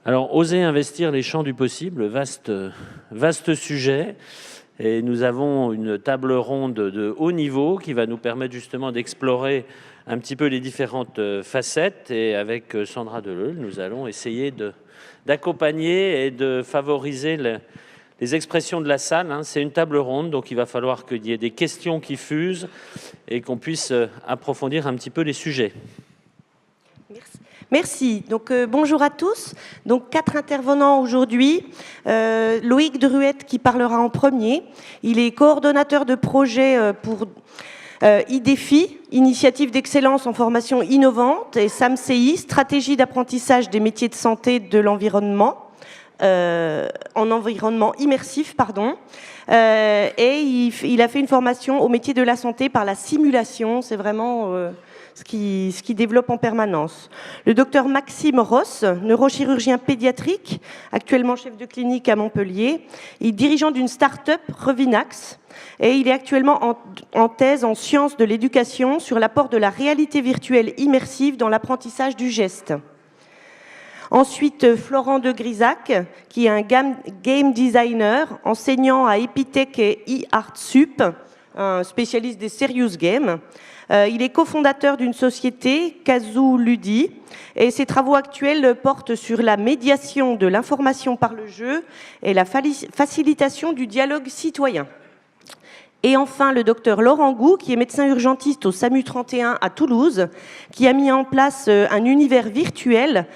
Alors, oser investir les champs du possible, vaste sujet. Et nous avons une table ronde de haut niveau qui va nous permettre justement d'explorer un petit peu les différentes facettes. Et avec Sandra Deleuil, nous allons essayer d'accompagner et de favoriser les expressions de la salle. C'est une table ronde, donc il va falloir qu'il y ait des questions qui fusent et qu'on puisse approfondir un petit peu les sujets. Merci. Donc, bonjour à tous. Donc, 4 intervenants aujourd'hui. Loïc Druette qui parlera en premier. Il est coordonnateur de projet pour IDEFI, Initiative d'excellence en formation innovante, et SAMCI, Stratégie d'apprentissage des métiers de santé de l'environnement, en environnement immersif, pardon. Et il a fait une formation au métier de la santé par la simulation. C'est vraiment ce qui développe en permanence. Le docteur Maxime Ross, neurochirurgien pédiatrique, actuellement chef de clinique à Montpellier, il est dirigeant d'une start-up, Revinax, et il est actuellement en thèse en sciences de l'éducation sur l'apport de la réalité virtuelle immersive dans l'apprentissage du geste. Ensuite, Florent de Grisac, qui est un game designer, enseignant à Epitech et eArtSup, un spécialiste des serious games. Il est cofondateur d'une société, Kazoo Ludi, et ses travaux actuels portent sur la médiation de l'information par le jeu et la facilitation du dialogue citoyen. Et enfin, le docteur Laurent Gou, qui est médecin urgentiste au SAMU 31 à Toulouse, qui a mis en place un univers virtuel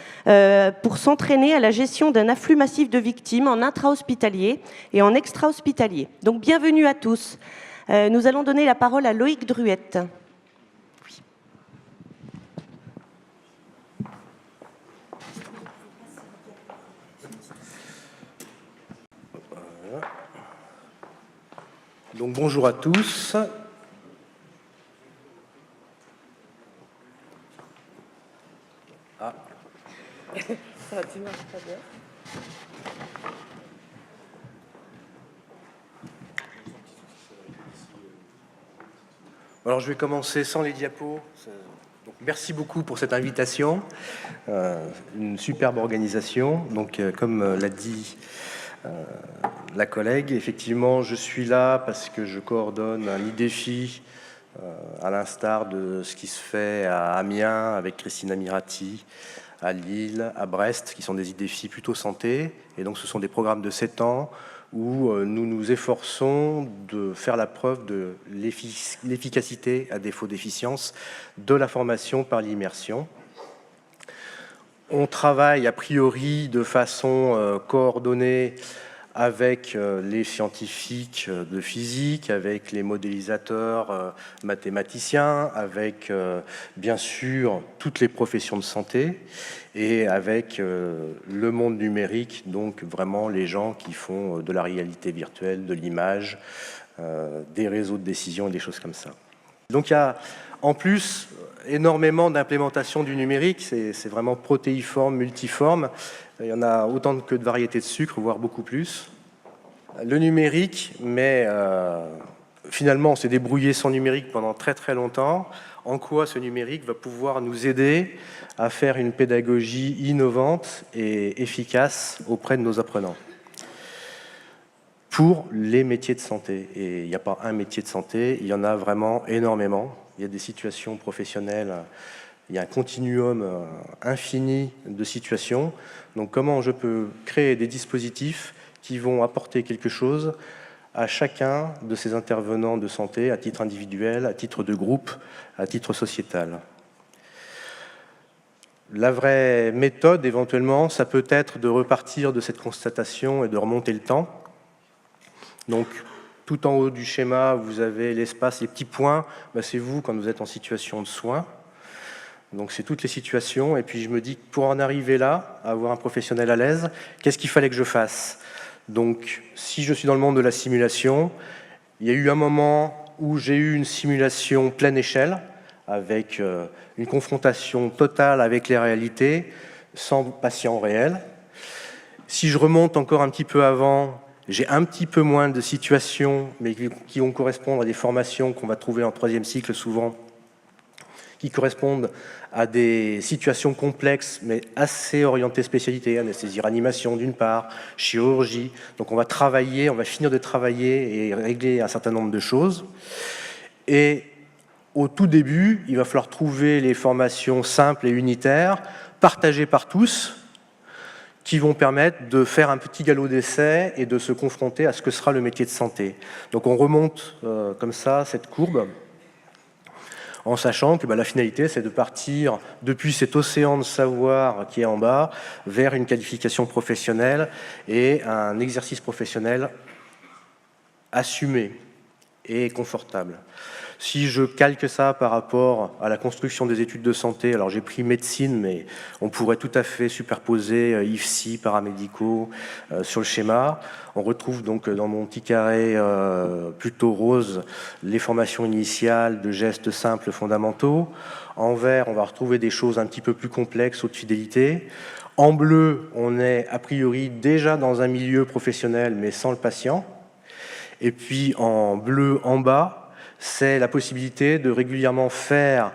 pour s'entraîner à la gestion d'un afflux massif de victimes en intra-hospitalier et en extra-hospitalier. Donc, bienvenue à tous. Nous allons donner la parole à Loïc Druette. Donc bonjour à tous. Ah. Ça, tu marches pas bien. Alors je vais commencer sans les diapos. Donc, merci beaucoup pour cette invitation. Une superbe organisation. Donc comme l'a dit la collègue, effectivement, je suis là parce que je coordonne un IDEFI, à l'instar de ce qui se fait à Amiens avec Christina Mirati, à Lille, à Brest, qui sont des IDEFI plutôt santé. Et donc, ce sont des programmes de 7 ans où nous nous efforçons de faire la preuve de l'efficacité, à défaut d'efficience, de la formation par l'immersion. On travaille a priori de façon coordonnée avec les scientifiques de physique, avec les modélisateurs mathématiciens, avec bien sûr toutes les professions de santé et avec le monde numérique, donc vraiment les gens qui font de la réalité virtuelle, de l'image, des réseaux de décision et des choses comme ça. Donc il y a en plus énormément d'implémentation du numérique, c'est vraiment protéiforme, multiforme. Il y en a autant que de variétés de sucre, voire beaucoup plus. Le numérique, mais finalement on s'est débrouillé sans numérique pendant très très longtemps. En quoi ce numérique va pouvoir nous aider à faire une pédagogie innovante et efficace auprès de nos apprenants pour les métiers de santé. Et il n'y a pas un métier de santé, il y en a vraiment énormément. Il y a des situations professionnelles, il y a un continuum infini de situations. Donc comment je peux créer des dispositifs qui vont apporter quelque chose à chacun de ces intervenants de santé, à titre individuel, à titre de groupe, à titre sociétal. La vraie méthode, éventuellement, ça peut être de repartir de cette constatation et de remonter le temps. Donc, tout en haut du schéma, vous avez l'espace, les petits points, c'est vous quand vous êtes en situation de soins. Donc c'est toutes les situations, et puis je me dis que pour en arriver là, à avoir un professionnel à l'aise, qu'est-ce qu'il fallait que je fasse ? Donc si je suis dans le monde de la simulation, il y a eu un moment où j'ai eu une simulation pleine échelle, avec une confrontation totale avec les réalités, sans patient réel. Si je remonte encore un petit peu avant, j'ai un petit peu moins de situations, mais qui vont correspondre à des formations qu'on va trouver en 3e cycle souvent, qui correspondent à des situations complexes, mais assez orientées spécialité, anesthésie, réanimation d'une part, chirurgie. Donc on va travailler, on va finir de travailler et régler un certain nombre de choses. Et au tout début, il va falloir trouver les formations simples et unitaires, partagées par tous, qui vont permettre de faire un petit galop d'essai et de se confronter à ce que sera le métier de santé. Donc on remonte comme ça cette courbe, en sachant que la finalité, c'est de partir depuis cet océan de savoir qui est en bas, vers une qualification professionnelle et un exercice professionnel assumé et confortable. Si je calque ça par rapport à la construction des études de santé, alors j'ai pris médecine, mais on pourrait tout à fait superposer IFSI, paramédicaux sur le schéma. On retrouve donc dans mon petit carré plutôt rose les formations initiales de gestes simples fondamentaux. En vert, on va retrouver des choses un petit peu plus complexes, haute fidélité. En bleu, on est a priori déjà dans un milieu professionnel, mais sans le patient. Et puis en bleu en bas, c'est la possibilité de régulièrement faire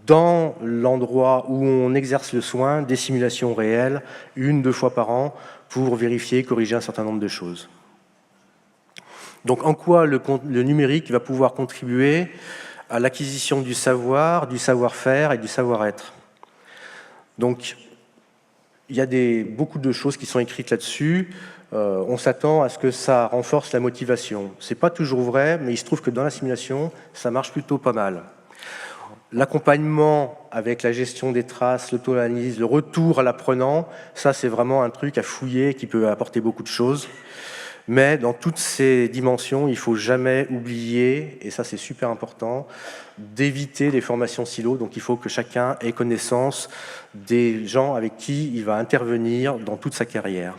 dans l'endroit où on exerce le soin des simulations réelles, 1-2 fois par an, pour vérifier, corriger un certain nombre de choses. Donc en quoi le numérique va pouvoir contribuer à l'acquisition du savoir, du savoir-faire et du savoir-être? Donc il y a beaucoup de choses qui sont écrites là-dessus. On s'attend à ce que ça renforce la motivation. C'est pas toujours vrai, mais il se trouve que dans la simulation, ça marche plutôt pas mal. L'accompagnement avec la gestion des traces, l'auto-analyse, le retour à l'apprenant, ça c'est vraiment un truc à fouiller qui peut apporter beaucoup de choses. Mais dans toutes ces dimensions, il ne faut jamais oublier, et ça c'est super important, d'éviter les formations silos. Donc il faut que chacun ait connaissance des gens avec qui il va intervenir dans toute sa carrière.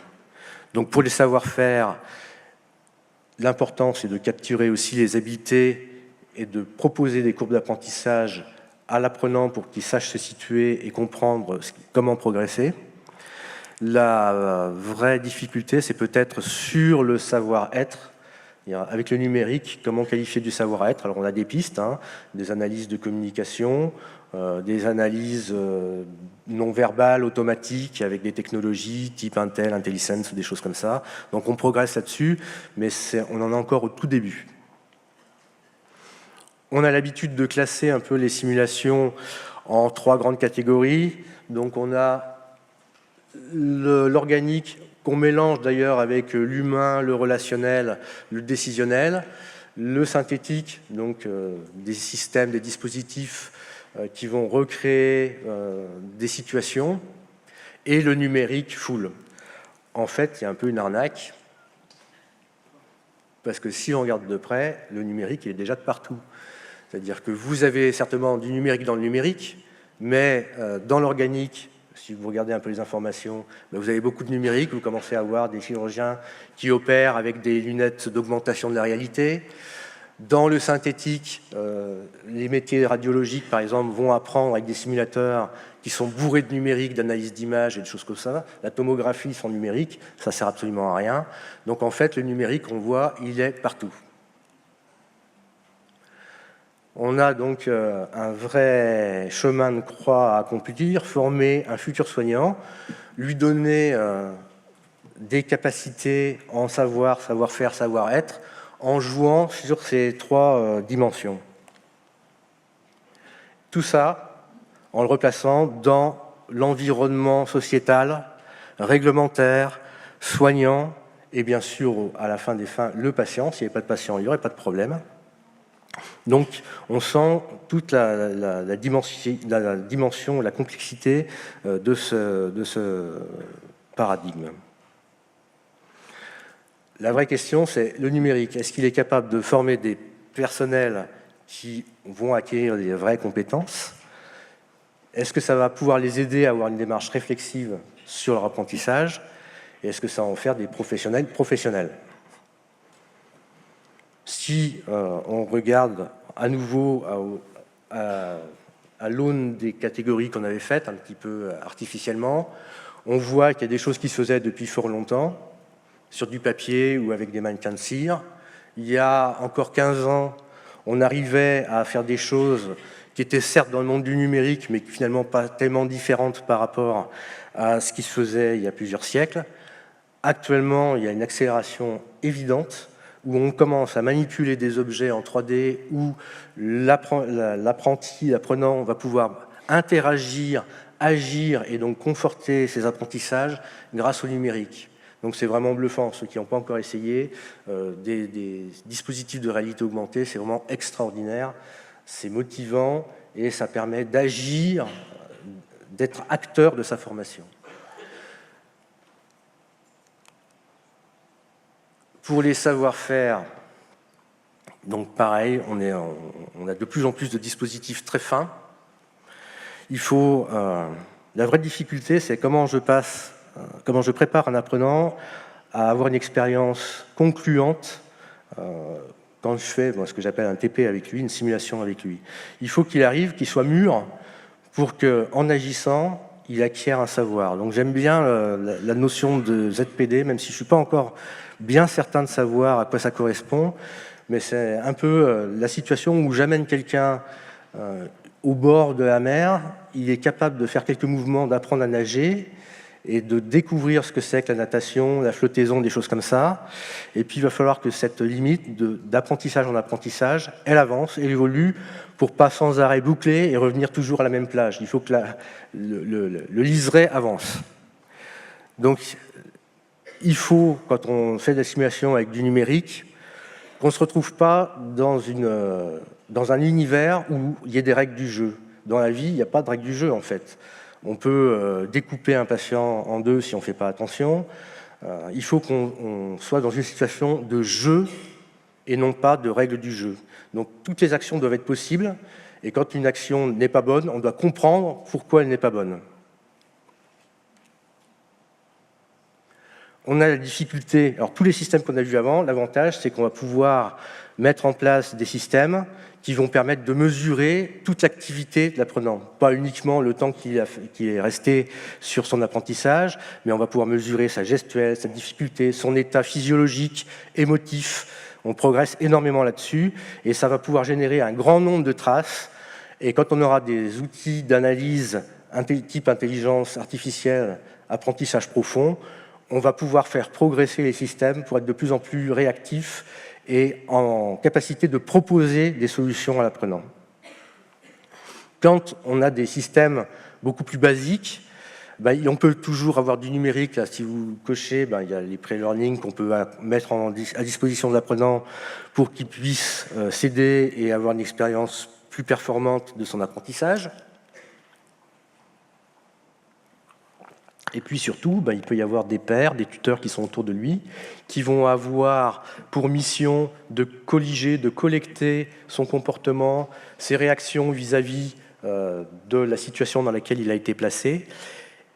Donc pour les savoir-faire, l'important c'est de capturer aussi les habiletés et de proposer des courbes d'apprentissage à l'apprenant pour qu'il sache se situer et comprendre comment progresser. La vraie difficulté, c'est peut-être sur le savoir-être. Avec le numérique, comment qualifier du savoir-être? Alors on a des pistes, des analyses de communication, des analyses non verbales, automatiques, avec des technologies type Intel, IntelliSense, des choses comme ça. Donc on progresse là-dessus, mais on en est encore au tout début. On a l'habitude de classer un peu les simulations en 3 grandes catégories. Donc on a l'organique qu'on mélange d'ailleurs avec l'humain, le relationnel, le décisionnel, le synthétique, donc des systèmes, des dispositifs qui vont recréer des situations, et le numérique full. En fait, il y a un peu une arnaque, parce que si on regarde de près, le numérique il est déjà de partout. C'est-à-dire que vous avez certainement du numérique dans le numérique, mais dans l'organique, si vous regardez un peu les informations, vous avez beaucoup de numérique, vous commencez à avoir des chirurgiens qui opèrent avec des lunettes d'augmentation de la réalité. Dans le synthétique, les métiers radiologiques, par exemple, vont apprendre avec des simulateurs qui sont bourrés de numérique, d'analyse d'images et de choses comme ça. La tomographie sans numérique, ça sert absolument à rien. Donc en fait, le numérique, on voit, il est partout. On a donc un vrai chemin de croix à accomplir, former un futur soignant, lui donner des capacités en savoir, savoir-faire, savoir-être, en jouant sur ces 3 dimensions. Tout ça en le replaçant dans l'environnement sociétal, réglementaire, soignant, et bien sûr, à la fin des fins, le patient. S'il n'y avait pas de patient, il n'y aurait pas de problème. Donc, on sent toute la dimension, la complexité de ce paradigme. La vraie question, c'est le numérique. Est-ce qu'il est capable de former des personnels qui vont acquérir des vraies compétences? Est-ce que ça va pouvoir les aider à avoir une démarche réflexive sur leur apprentissage? Et est-ce que ça va en faire des professionnels? Si on regarde à nouveau à l'aune des catégories qu'on avait faites, un petit peu artificiellement, on voit qu'il y a des choses qui se faisaient depuis fort longtemps, sur du papier ou avec des mannequins de cire. Il y a encore 15 ans, on arrivait à faire des choses qui était certes dans le monde du numérique, mais finalement pas tellement différente par rapport à ce qui se faisait il y a plusieurs siècles. Actuellement, il y a une accélération évidente où on commence à manipuler des objets en 3D, où l'apprenti, l'apprenant va pouvoir interagir, agir et donc conforter ses apprentissages grâce au numérique. Donc c'est vraiment bluffant, ceux qui n'ont pas encore essayé, des dispositifs de réalité augmentée, c'est vraiment extraordinaire, c'est motivant et ça permet d'agir, d'être acteur de sa formation. Pour les savoir-faire, donc pareil, on a de plus en plus de dispositifs très fins. Il faut, la vraie difficulté, c'est comment je prépare un apprenant à avoir une expérience concluante quand je fais ce que j'appelle un TP avec lui, une simulation avec lui. Il faut qu'il arrive, qu'il soit mûr pour qu'en agissant, il acquiert un savoir. Donc j'aime bien la notion de ZPD, même si je ne suis pas encore bien certain de savoir à quoi ça correspond, mais c'est un peu la situation où j'amène quelqu'un au bord de la mer, il est capable de faire quelques mouvements, d'apprendre à nager et de découvrir ce que c'est que la natation, la flottaison, des choses comme ça. Et puis il va falloir que cette limite d'apprentissage en apprentissage, elle avance, elle évolue pour pas sans arrêt boucler et revenir toujours à la même plage. Il faut que le liseré avance. Donc il faut, quand on fait de la simulation avec du numérique, qu'on ne se retrouve pas dans un univers où il y a des règles du jeu. Dans la vie, il n'y a pas de règles du jeu, en fait. On peut découper un patient en deux si on ne fait pas attention. Il faut qu'on soit dans une situation de jeu et non pas de règles du jeu. Donc toutes les actions doivent être possibles, et quand une action n'est pas bonne, on doit comprendre pourquoi elle n'est pas bonne. On a la difficulté, alors tous les systèmes qu'on a vus avant, l'avantage c'est qu'on va pouvoir mettre en place des systèmes qui vont permettre de mesurer toute l'activité de l'apprenant. Pas uniquement le temps qu'il est resté sur son apprentissage, mais on va pouvoir mesurer sa gestuelle, sa difficulté, son état physiologique, émotif. On progresse énormément là-dessus et ça va pouvoir générer un grand nombre de traces. Et quand on aura des outils d'analyse type intelligence artificielle, apprentissage profond, on va pouvoir faire progresser les systèmes pour être de plus en plus réactifs et en capacité de proposer des solutions à l'apprenant. Quand on a des systèmes beaucoup plus basiques, on peut toujours avoir du numérique. Là, si vous cochez, il y a les pré-learning qu'on peut mettre à disposition de l'apprenant pour qu'il puisse s'aider et avoir une expérience plus performante de son apprentissage. Et puis surtout, il peut y avoir des pairs, des tuteurs qui sont autour de lui, qui vont avoir pour mission de colliger, de collecter son comportement, ses réactions vis-à-vis de la situation dans laquelle il a été placé,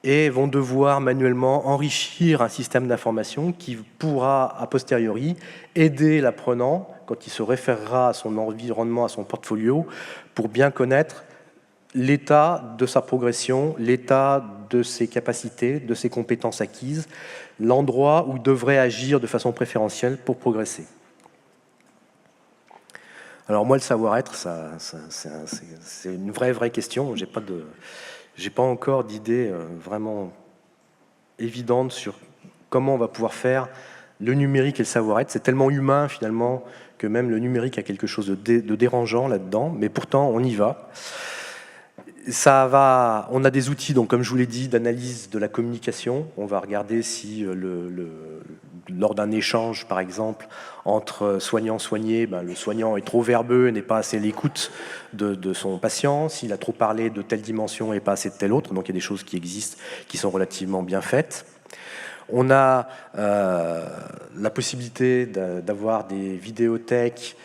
et vont devoir manuellement enrichir un système d'information qui pourra, a posteriori, aider l'apprenant, quand il se référera à son environnement, à son portfolio, pour bien connaître l'état de sa progression, l'état de ses capacités, de ses compétences acquises, l'endroit où il devrait agir de façon préférentielle pour progresser. Alors moi, le savoir-être, c'est une vraie question. J'ai pas encore d'idée vraiment évidente sur comment on va pouvoir faire le numérique et le savoir-être. C'est tellement humain, finalement, que même le numérique a quelque chose de dérangeant là-dedans, mais pourtant, on y va. On a des outils, donc, comme je vous l'ai dit, d'analyse de la communication. On va regarder si, lors d'un échange, par exemple, entre soignant-soigné, le soignant est trop verbeux et n'est pas assez à l'écoute de son patient, s'il a trop parlé de telle dimension et pas assez de telle autre. Donc il y a des choses qui existent, qui sont relativement bien faites. On a la possibilité d'avoir des vidéothèques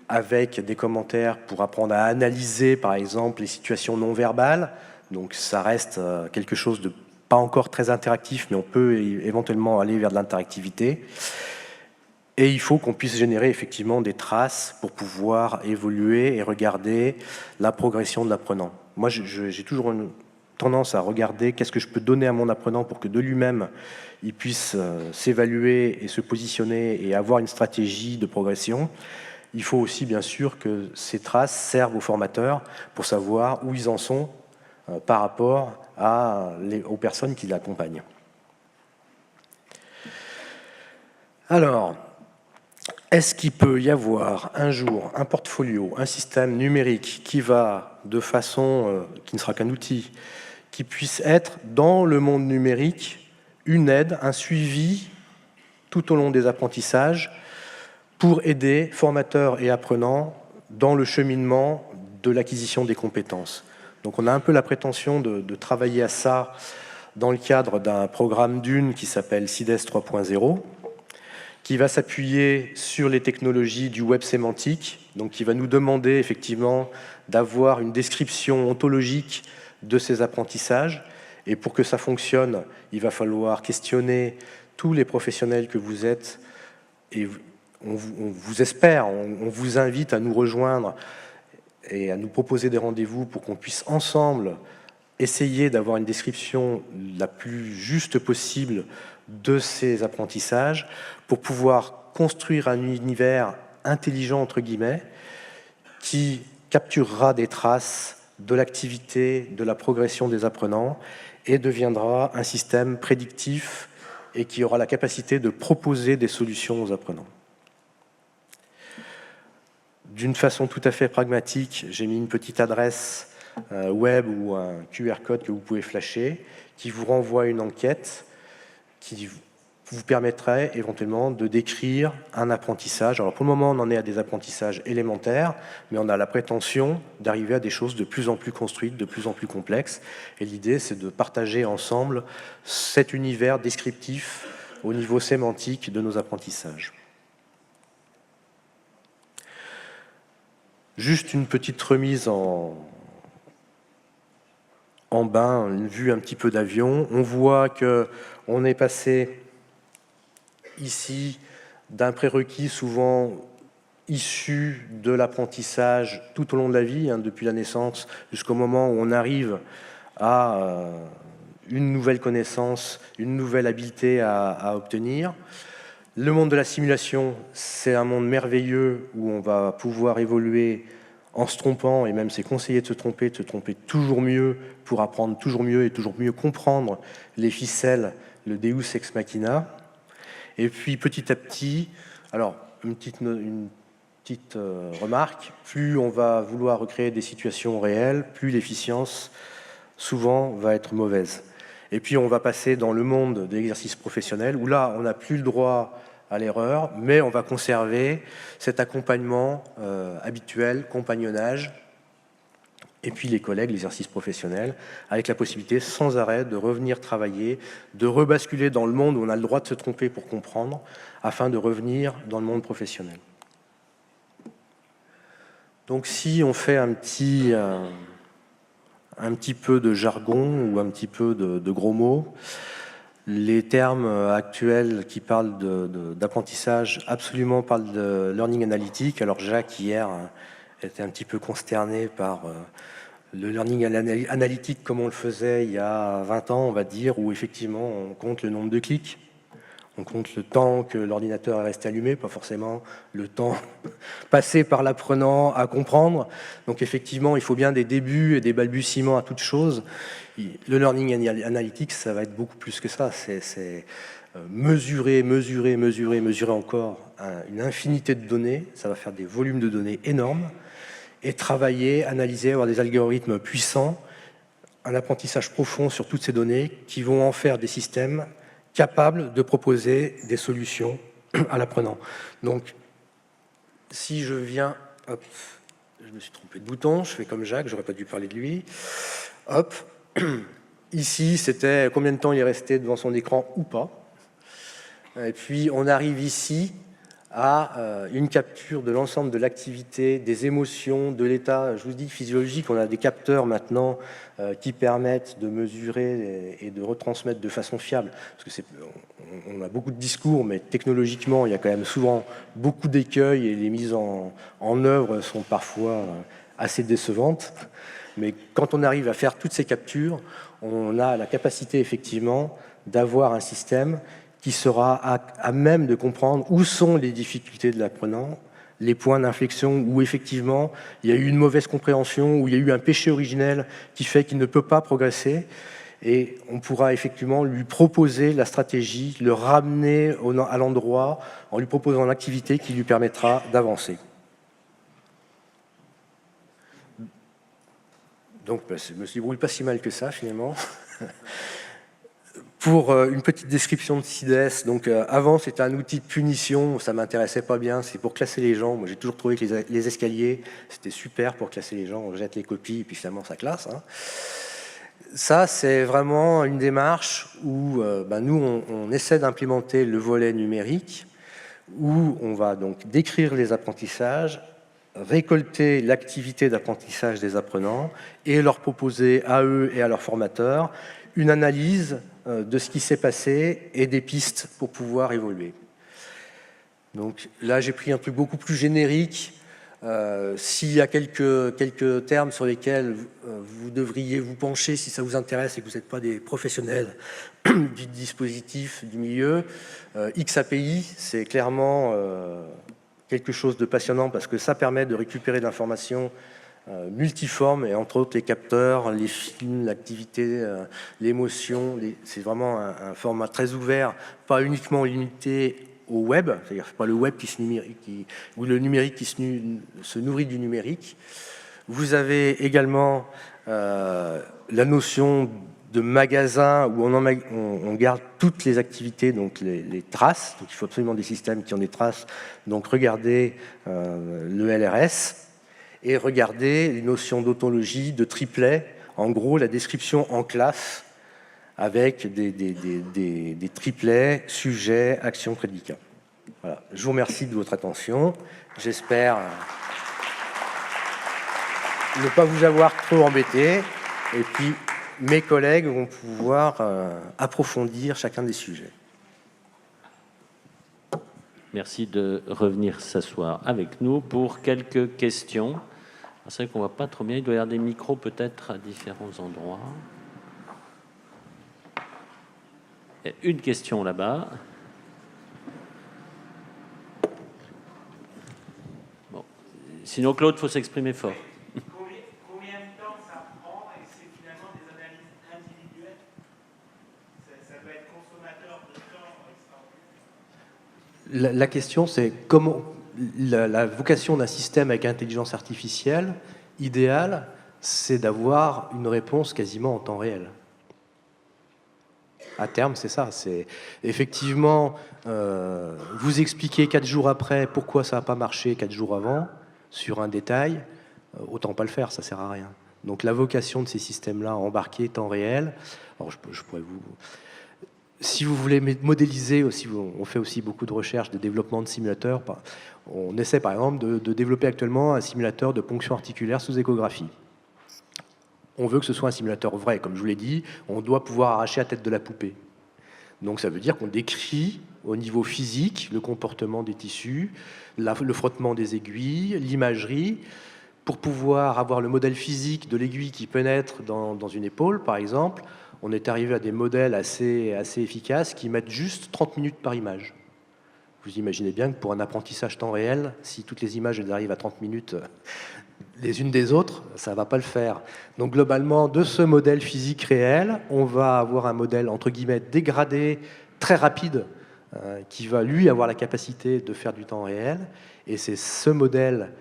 avec des commentaires pour apprendre à analyser, par exemple, les situations non verbales. Donc ça reste quelque chose de pas encore très interactif, mais on peut éventuellement aller vers de l'interactivité. Et il faut qu'on puisse générer effectivement des traces pour pouvoir évoluer et regarder la progression de l'apprenant. Moi, j'ai toujours une tendance à regarder qu'est-ce que je peux donner à mon apprenant pour que de lui-même, il puisse s'évaluer et se positionner et avoir une stratégie de progression. il faut aussi bien sûr que ces traces servent aux formateurs pour savoir où ils en sont par rapport aux personnes qui l'accompagnent. Alors, est-ce qu'il peut y avoir un jour un portfolio, un système numérique qui va, de façon qui ne sera qu'un outil, qui puisse être dans le monde numérique une aide, un suivi tout au long des apprentissages pour aider formateurs et apprenants dans le cheminement de l'acquisition des compétences. Donc on a un peu la prétention de travailler à ça dans le cadre d'un programme d'une qui s'appelle CIDES 3.0, qui va s'appuyer sur les technologies du web sémantique, donc qui va nous demander effectivement d'avoir une description ontologique de ces apprentissages. Et pour que ça fonctionne, il va falloir questionner tous les professionnels que vous êtes. Et on vous espère, on vous invite à nous rejoindre et à nous proposer des rendez-vous pour qu'on puisse ensemble essayer d'avoir une description la plus juste possible de ces apprentissages pour pouvoir construire un univers intelligent, entre guillemets, qui capturera des traces de l'activité, de la progression des apprenants et deviendra un système prédictif et qui aura la capacité de proposer des solutions aux apprenants. D'une façon tout à fait pragmatique, j'ai mis une petite adresse web ou un QR code que vous pouvez flasher qui vous renvoie à une enquête qui vous permettrait éventuellement de décrire un apprentissage. Alors pour le moment, on en est à des apprentissages élémentaires, mais on a la prétention d'arriver à des choses de plus en plus construites, de plus en plus complexes. Et l'idée, c'est de partager ensemble cet univers descriptif au niveau sémantique de nos apprentissages. Juste une petite remise en bain, une vue un petit peu d'avion. On voit qu'on est passé ici d'un prérequis souvent issu de l'apprentissage tout au long de la vie, depuis la naissance jusqu'au moment où on arrive à une nouvelle connaissance, une nouvelle habileté à obtenir. Le monde de la simulation, c'est un monde merveilleux où on va pouvoir évoluer en se trompant, et même c'est conseillé de se tromper toujours mieux pour apprendre toujours mieux et toujours mieux comprendre les ficelles, le Deus ex machina. Et puis petit à petit, alors une petite remarque, plus on va vouloir recréer des situations réelles, plus l'efficience souvent va être mauvaise. Et puis on va passer dans le monde de l'exercice professionnel où là on n'a plus le droit à l'erreur, mais on va conserver cet accompagnement habituel, compagnonnage, et puis les collègues, l'exercice professionnel, avec la possibilité sans arrêt de revenir travailler, de rebasculer dans le monde où on a le droit de se tromper pour comprendre, afin de revenir dans le monde professionnel. Donc si on fait un petit peu de jargon ou un petit peu de gros mots, les termes actuels qui parlent d'apprentissage absolument parlent de learning analytique. Alors Jacques, hier, était un petit peu consterné par le learning analytique comme on le faisait il y a 20 ans, on va dire, où effectivement on compte le nombre de clics, on compte le temps que l'ordinateur est resté allumé, pas forcément le temps passé par l'apprenant à comprendre. Donc effectivement, il faut bien des débuts et des balbutiements à toute chose. Le learning analytics, ça va être beaucoup plus que ça. C'est mesurer encore une infinité de données. Ça va faire des volumes de données énormes. Et travailler, analyser, avoir des algorithmes puissants, un apprentissage profond sur toutes ces données qui vont en faire des systèmes capables de proposer des solutions à l'apprenant. Donc, si je viens... Hop, je me suis trompé de bouton, je fais comme Jacques, j'aurais pas dû parler de lui. Hop, ici, c'était combien de temps il est resté devant son écran ou pas. Et puis, on arrive ici à une capture de l'ensemble de l'activité, des émotions, de l'état, je vous dis, physiologique. On a des capteurs maintenant qui permettent de mesurer et de retransmettre de façon fiable. Parce que on a beaucoup de discours, mais technologiquement, il y a quand même souvent beaucoup d'écueils et les mises en œuvre sont parfois assez décevantes. Mais quand on arrive à faire toutes ces captures, on a la capacité effectivement d'avoir un système qui sera à même de comprendre où sont les difficultés de l'apprenant, les points d'inflexion où effectivement il y a eu une mauvaise compréhension, où il y a eu un péché originel qui fait qu'il ne peut pas progresser. Et on pourra effectivement lui proposer la stratégie, le ramener à l'endroit en lui proposant l'activité qui lui permettra d'avancer. Donc, je me débrouille pas si mal que ça, finalement. Pour une petite description de CIDES, donc avant c'était un outil de punition, ça m'intéressait pas bien, c'est pour classer les gens. Moi j'ai toujours trouvé que les escaliers c'était super pour classer les gens, on jette les copies et puis finalement ça classe. Hein. Ça c'est vraiment une démarche où nous on essaie d'implémenter le volet numérique, où on va donc décrire les apprentissages, récolter l'activité d'apprentissage des apprenants et leur proposer à eux et à leurs formateurs une analyse de ce qui s'est passé et des pistes pour pouvoir évoluer. Donc là, j'ai pris un truc beaucoup plus générique. S'il y a quelques termes sur lesquels vous devriez vous pencher si ça vous intéresse et que vous n'êtes pas des professionnels du dispositif, du milieu, XAPI, c'est clairement quelque chose de passionnant parce que ça permet de récupérer de l'information multiforme, et entre autres les capteurs, les films, l'activité, l'émotion. C'est vraiment un format très ouvert, pas uniquement limité au web, c'est-à-dire pas le web ou le numérique qui se nourrit du numérique. Vous avez également la notion de magasin où on garde toutes les activités, donc les traces. Donc il faut absolument des systèmes qui ont des traces. Donc regardez le LRS. Et regardez les notions d'autologie, de triplet, en gros la description en classe avec des triplets, sujet, action, prédicat. Voilà. Je vous remercie de votre attention. J'espère ne pas vous avoir trop embêté. Et puis mes collègues vont pouvoir approfondir chacun des sujets. Merci de revenir s'asseoir avec nous pour quelques questions. C'est vrai qu'on ne voit pas trop bien, il doit y avoir des micros peut-être à différents endroits. Il y a une question là-bas. Bon. Sinon, Claude, il faut s'exprimer fort. Combien de temps ça prend et c'est finalement des analyses individuelles? Ça peut être consommateur de temps. La question, c'est comment la vocation d'un système avec intelligence artificielle idéale, c'est d'avoir une réponse quasiment en temps réel. À terme, c'est ça. C'est effectivement vous expliquer 4 jours après pourquoi ça n'a pas marché 4 jours avant sur un détail, autant pas le faire, ça sert à rien. Donc la vocation de ces systèmes-là, embarqués temps réel. Alors je pourrais vous. Si vous voulez modéliser aussi, on fait aussi beaucoup de recherches de développement de simulateurs. On essaie par exemple de développer actuellement un simulateur de ponction articulaire sous échographie. On veut que ce soit un simulateur vrai, comme je vous l'ai dit, on doit pouvoir arracher la tête de la poupée. Donc ça veut dire qu'on décrit au niveau physique le comportement des tissus, le frottement des aiguilles, l'imagerie, pour pouvoir avoir le modèle physique de l'aiguille qui pénètre dans une épaule, par exemple. On est arrivé à des modèles assez efficaces qui mettent juste 30 minutes par image. Vous imaginez bien que pour un apprentissage temps réel, si toutes les images elles arrivent à 30 minutes les unes des autres, ça ne va pas le faire. Donc globalement, de ce modèle physique réel, on va avoir un modèle entre guillemets dégradé, très rapide, qui va lui avoir la capacité de faire du temps réel. Et c'est ce modèle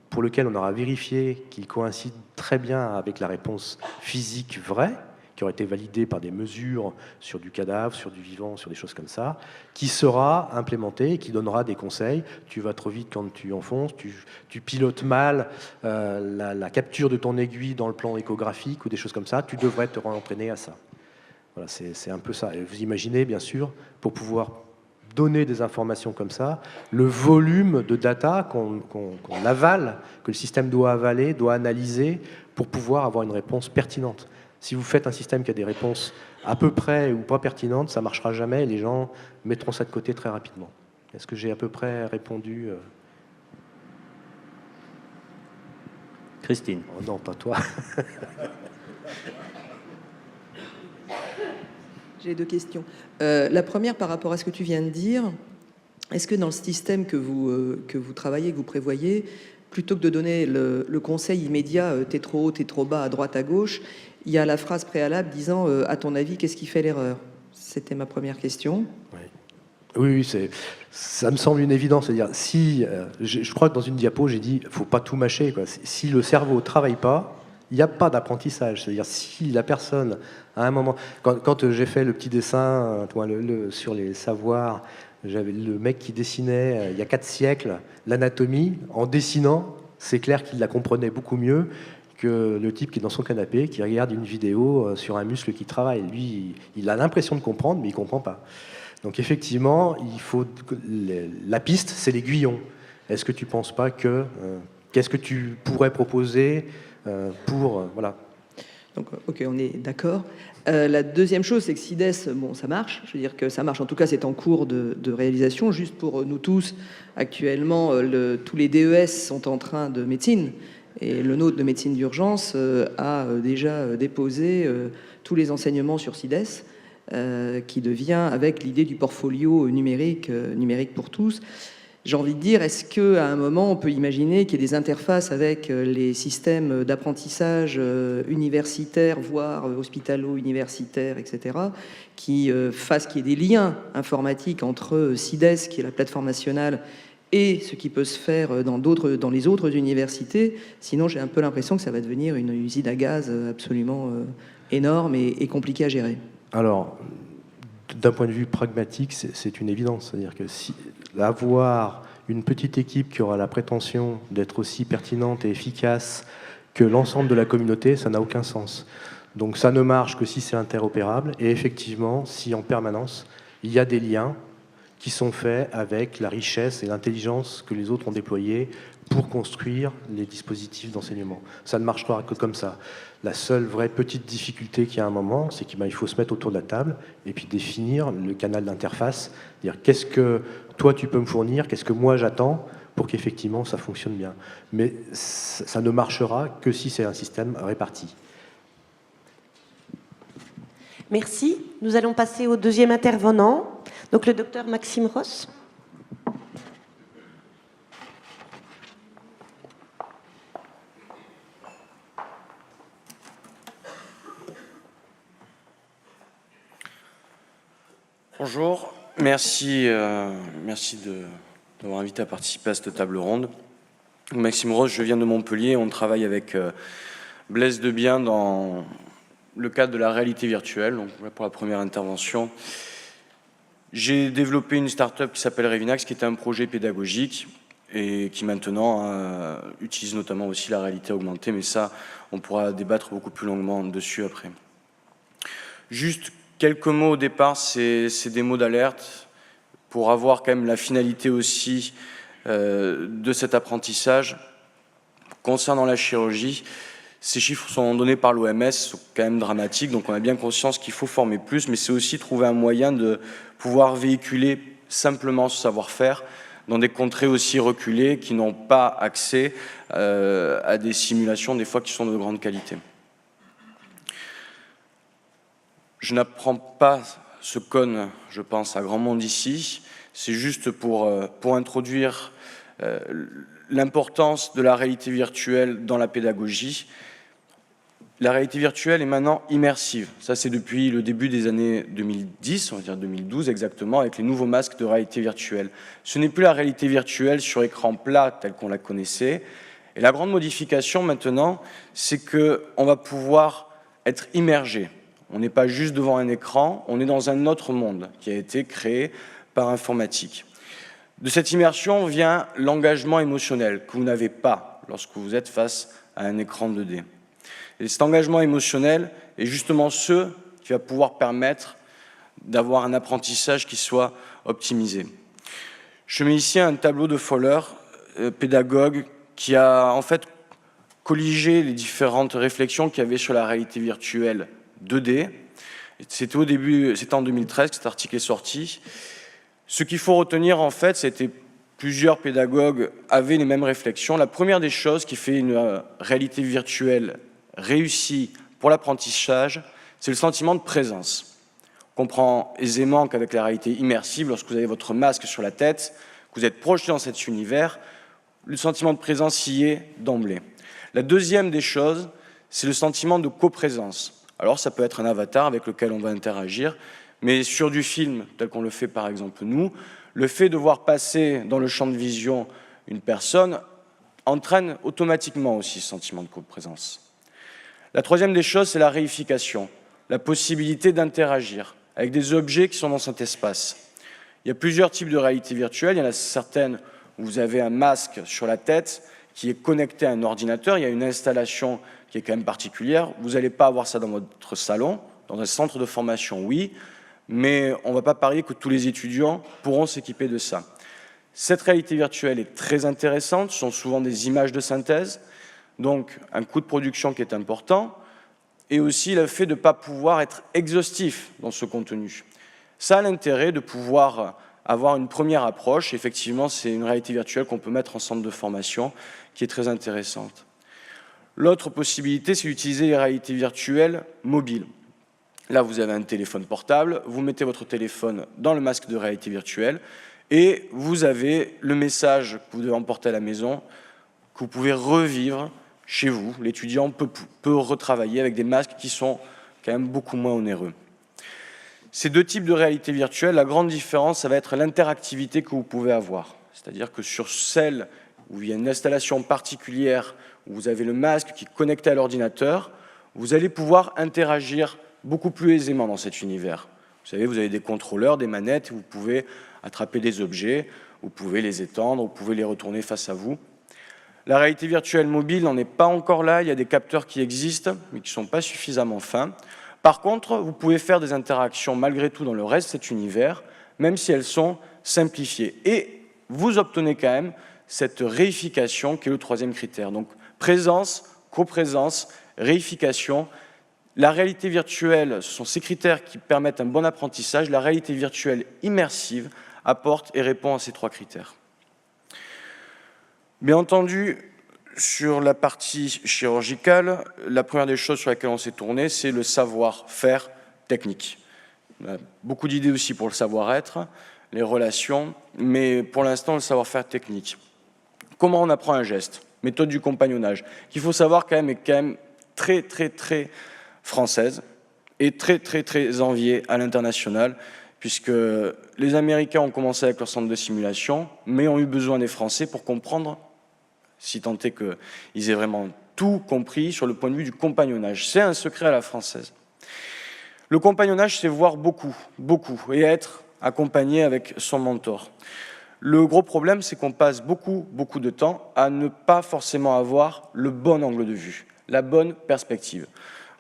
pour lequel on aura vérifié qu'il coïncide très bien avec la réponse physique vraie, qui aurait été validé par des mesures sur du cadavre, sur du vivant, sur des choses comme ça, qui sera implémenté et qui donnera des conseils. Tu vas trop vite quand tu enfonces, tu pilotes mal la capture de ton aiguille dans le plan échographique ou des choses comme ça, tu devrais te entraîner à ça. Voilà, c'est un peu ça. Et vous imaginez, bien sûr, pour pouvoir donner des informations comme ça, le volume de data qu'on avale, que le système doit avaler, doit analyser pour pouvoir avoir une réponse pertinente. Si vous faites un système qui a des réponses à peu près ou pas pertinentes, ça ne marchera jamais et les gens mettront ça de côté très rapidement. Est-ce que j'ai à peu près répondu Christine. Oh non, pas toi. J'ai 2 questions. La première, par rapport à ce que tu viens de dire, est-ce que dans le système que vous travaillez, que vous prévoyez, plutôt que de donner le conseil immédiat « t'es trop haut, t'es trop bas, à droite, à gauche », il y a la phrase préalable disant « à ton avis, qu'est-ce qui fait l'erreur ?» C'était ma première question. Oui, ça me semble une évidence. C'est-à-dire, si, je crois que dans une diapo, j'ai dit, il ne faut pas tout mâcher, quoi. Si le cerveau ne travaille pas, il n'y a pas d'apprentissage. C'est-à-dire, si la personne, à un moment... Quand j'ai fait le petit dessin sur les savoirs, j'avais le mec qui dessinait, il y a 4 siècles, l'anatomie, en dessinant, c'est clair qu'il la comprenait beaucoup mieux que le type qui est dans son canapé, qui regarde une vidéo sur un muscle qui travaille. Lui, il a l'impression de comprendre, mais il ne comprend pas. Donc effectivement, la piste, c'est l'aiguillon. Est-ce que tu ne penses pas que... qu'est-ce que tu pourrais proposer pour... voilà. Donc, ok, on est d'accord. La deuxième chose, c'est que CIDES, bon, ça marche. Je veux dire que ça marche. En tout cas, c'est en cours de réalisation. Juste pour nous tous, actuellement, tous les DES sont en train de médecine. Et le nôtre de médecine d'urgence a déjà déposé tous les enseignements sur CIDES, qui devient, avec l'idée du portfolio numérique pour tous. J'ai envie de dire, est-ce qu'à un moment, on peut imaginer qu'il y ait des interfaces avec les systèmes d'apprentissage universitaires, voire hospitalo-universitaires, etc., qui fassent qu'il y ait des liens informatiques entre CIDES, qui est la plateforme nationale, et ce qui peut se faire dans les autres universités. Sinon, j'ai un peu l'impression que ça va devenir une usine à gaz absolument énorme et compliquée à gérer. Alors, d'un point de vue pragmatique, c'est une évidence. C'est-à-dire que avoir une petite équipe qui aura la prétention d'être aussi pertinente et efficace que l'ensemble de la communauté, ça n'a aucun sens. Donc ça ne marche que si c'est interopérable, et effectivement, si en permanence, il y a des liens qui sont faits avec la richesse et l'intelligence que les autres ont déployées pour construire les dispositifs d'enseignement. Ça ne marchera que comme ça. La seule vraie petite difficulté qu'il y a à un moment, c'est qu'il faut se mettre autour de la table et puis définir le canal d'interface, dire qu'est-ce que toi tu peux me fournir, qu'est-ce que moi j'attends pour qu'effectivement ça fonctionne bien. Mais ça ne marchera que si c'est un système réparti. Merci. Nous allons passer au deuxième intervenant, donc le docteur Maxime Ross. Bonjour, merci d'avoir invité à participer à cette table ronde. Maxime Ross, je viens de Montpellier, on travaille avec Blaise Debien dans le cadre de la réalité virtuelle, donc pour la première intervention. J'ai développé une start-up qui s'appelle Revinax, qui est un projet pédagogique et qui maintenant utilise notamment aussi la réalité augmentée, mais ça, on pourra débattre beaucoup plus longuement dessus après. Juste quelques mots au départ, c'est des mots d'alerte pour avoir quand même la finalité aussi de cet apprentissage. Concernant la chirurgie, ces chiffres sont donnés par l'OMS, sont quand même dramatiques, donc on a bien conscience qu'il faut former plus, mais c'est aussi trouver un moyen de pouvoir véhiculer simplement ce savoir-faire dans des contrées aussi reculées qui n'ont pas accès à des simulations, des fois qui sont de grande qualité. Je n'apprends pas ce qu'on, je pense, à grand monde ici, c'est juste pour introduire l'importance de la réalité virtuelle dans la pédagogie. La réalité virtuelle est maintenant immersive. Ça, c'est depuis le début des années 2010, on va dire 2012 exactement, avec les nouveaux masques de réalité virtuelle. Ce n'est plus la réalité virtuelle sur écran plat telle qu'on la connaissait. Et la grande modification maintenant, c'est qu'on va pouvoir être immergé. On n'est pas juste devant un écran, on est dans un autre monde qui a été créé par informatique. De cette immersion vient l'engagement émotionnel que vous n'avez pas lorsque vous êtes face à un écran 2D. Et cet engagement émotionnel est justement ce qui va pouvoir permettre d'avoir un apprentissage qui soit optimisé. Je mets ici un tableau de Fowler, pédagogue, qui a en fait colligé les différentes réflexions qu'il y avait sur la réalité virtuelle 2D. C'était au début, c'était en 2013 que cet article est sorti. Ce qu'il faut retenir en fait, c'était plusieurs pédagogues avaient les mêmes réflexions. La première des choses qui fait une réalité virtuelle réussie pour l'apprentissage, c'est le sentiment de présence. comprend aisément qu'avec la réalité immersive, lorsque vous avez votre masque sur la tête, que vous êtes projeté dans cet univers, le sentiment de présence y est d'emblée. La deuxième des choses, c'est le sentiment de coprésence. Alors ça peut être un avatar avec lequel on va interagir, mais sur du film, tel qu'on le fait par exemple nous, le fait de voir passer dans le champ de vision une personne entraîne automatiquement aussi ce sentiment de coprésence. La troisième des choses, c'est la réification, la possibilité d'interagir avec des objets qui sont dans cet espace. Il y a plusieurs types de réalité virtuelle. Il y en a certaines où vous avez un masque sur la tête qui est connecté à un ordinateur. Il y a une installation qui est quand même particulière. Vous n'allez pas avoir ça dans votre salon. Dans un centre de formation, oui, mais on ne va pas parier que tous les étudiants pourront s'équiper de ça. Cette réalité virtuelle est très intéressante. Ce sont souvent des images de synthèse, donc un coût de production qui est important, et aussi le fait de ne pas pouvoir être exhaustif dans ce contenu. Ça a l'intérêt de pouvoir avoir une première approche. Effectivement, c'est une réalité virtuelle qu'on peut mettre en centre de formation qui est très intéressante. L'autre possibilité, c'est d'utiliser les réalités virtuelles mobiles. Là, vous avez un téléphone portable, vous mettez votre téléphone dans le masque de réalité virtuelle et vous avez le message que vous devez emporter à la maison, que vous pouvez revivre chez vous. L'étudiant peut retravailler avec des masques qui sont quand même beaucoup moins onéreux. Ces deux types de réalité virtuelle, la grande différence, ça va être l'interactivité que vous pouvez avoir. C'est-à-dire que sur celle où il y a une installation particulière, où vous avez le masque qui est connecté à l'ordinateur, vous allez pouvoir interagir beaucoup plus aisément dans cet univers. Vous savez, vous avez des contrôleurs, des manettes, vous pouvez attraper des objets, vous pouvez les étendre, vous pouvez les retourner face à vous. La réalité virtuelle mobile n'en est pas encore là, il y a des capteurs qui existent, mais qui ne sont pas suffisamment fins. Par contre, vous pouvez faire des interactions malgré tout dans le reste de cet univers, même si elles sont simplifiées. Et vous obtenez quand même cette réification qui est le troisième critère. Donc présence, coprésence, réification. La réalité virtuelle, ce sont ces critères qui permettent un bon apprentissage. La réalité virtuelle immersive apporte et répond à ces trois critères. Bien entendu, sur la partie chirurgicale, la première des choses sur laquelle on s'est tourné, c'est le savoir-faire technique. On a beaucoup d'idées aussi pour le savoir-être, les relations, mais pour l'instant, le savoir-faire technique. Comment on apprend un geste? Méthode du compagnonnage, qu'il faut savoir quand même est quand même très française et très enviée à l'international, puisque les Américains ont commencé avec leur centre de simulation, mais ont eu besoin des Français pour comprendre, si tant est qu'ils aient vraiment tout compris sur le point de vue du compagnonnage. C'est un secret à la française. Le compagnonnage, c'est voir beaucoup, et être accompagné avec son mentor. Le gros problème, c'est qu'on passe beaucoup de temps à ne pas forcément avoir le bon angle de vue, la bonne perspective.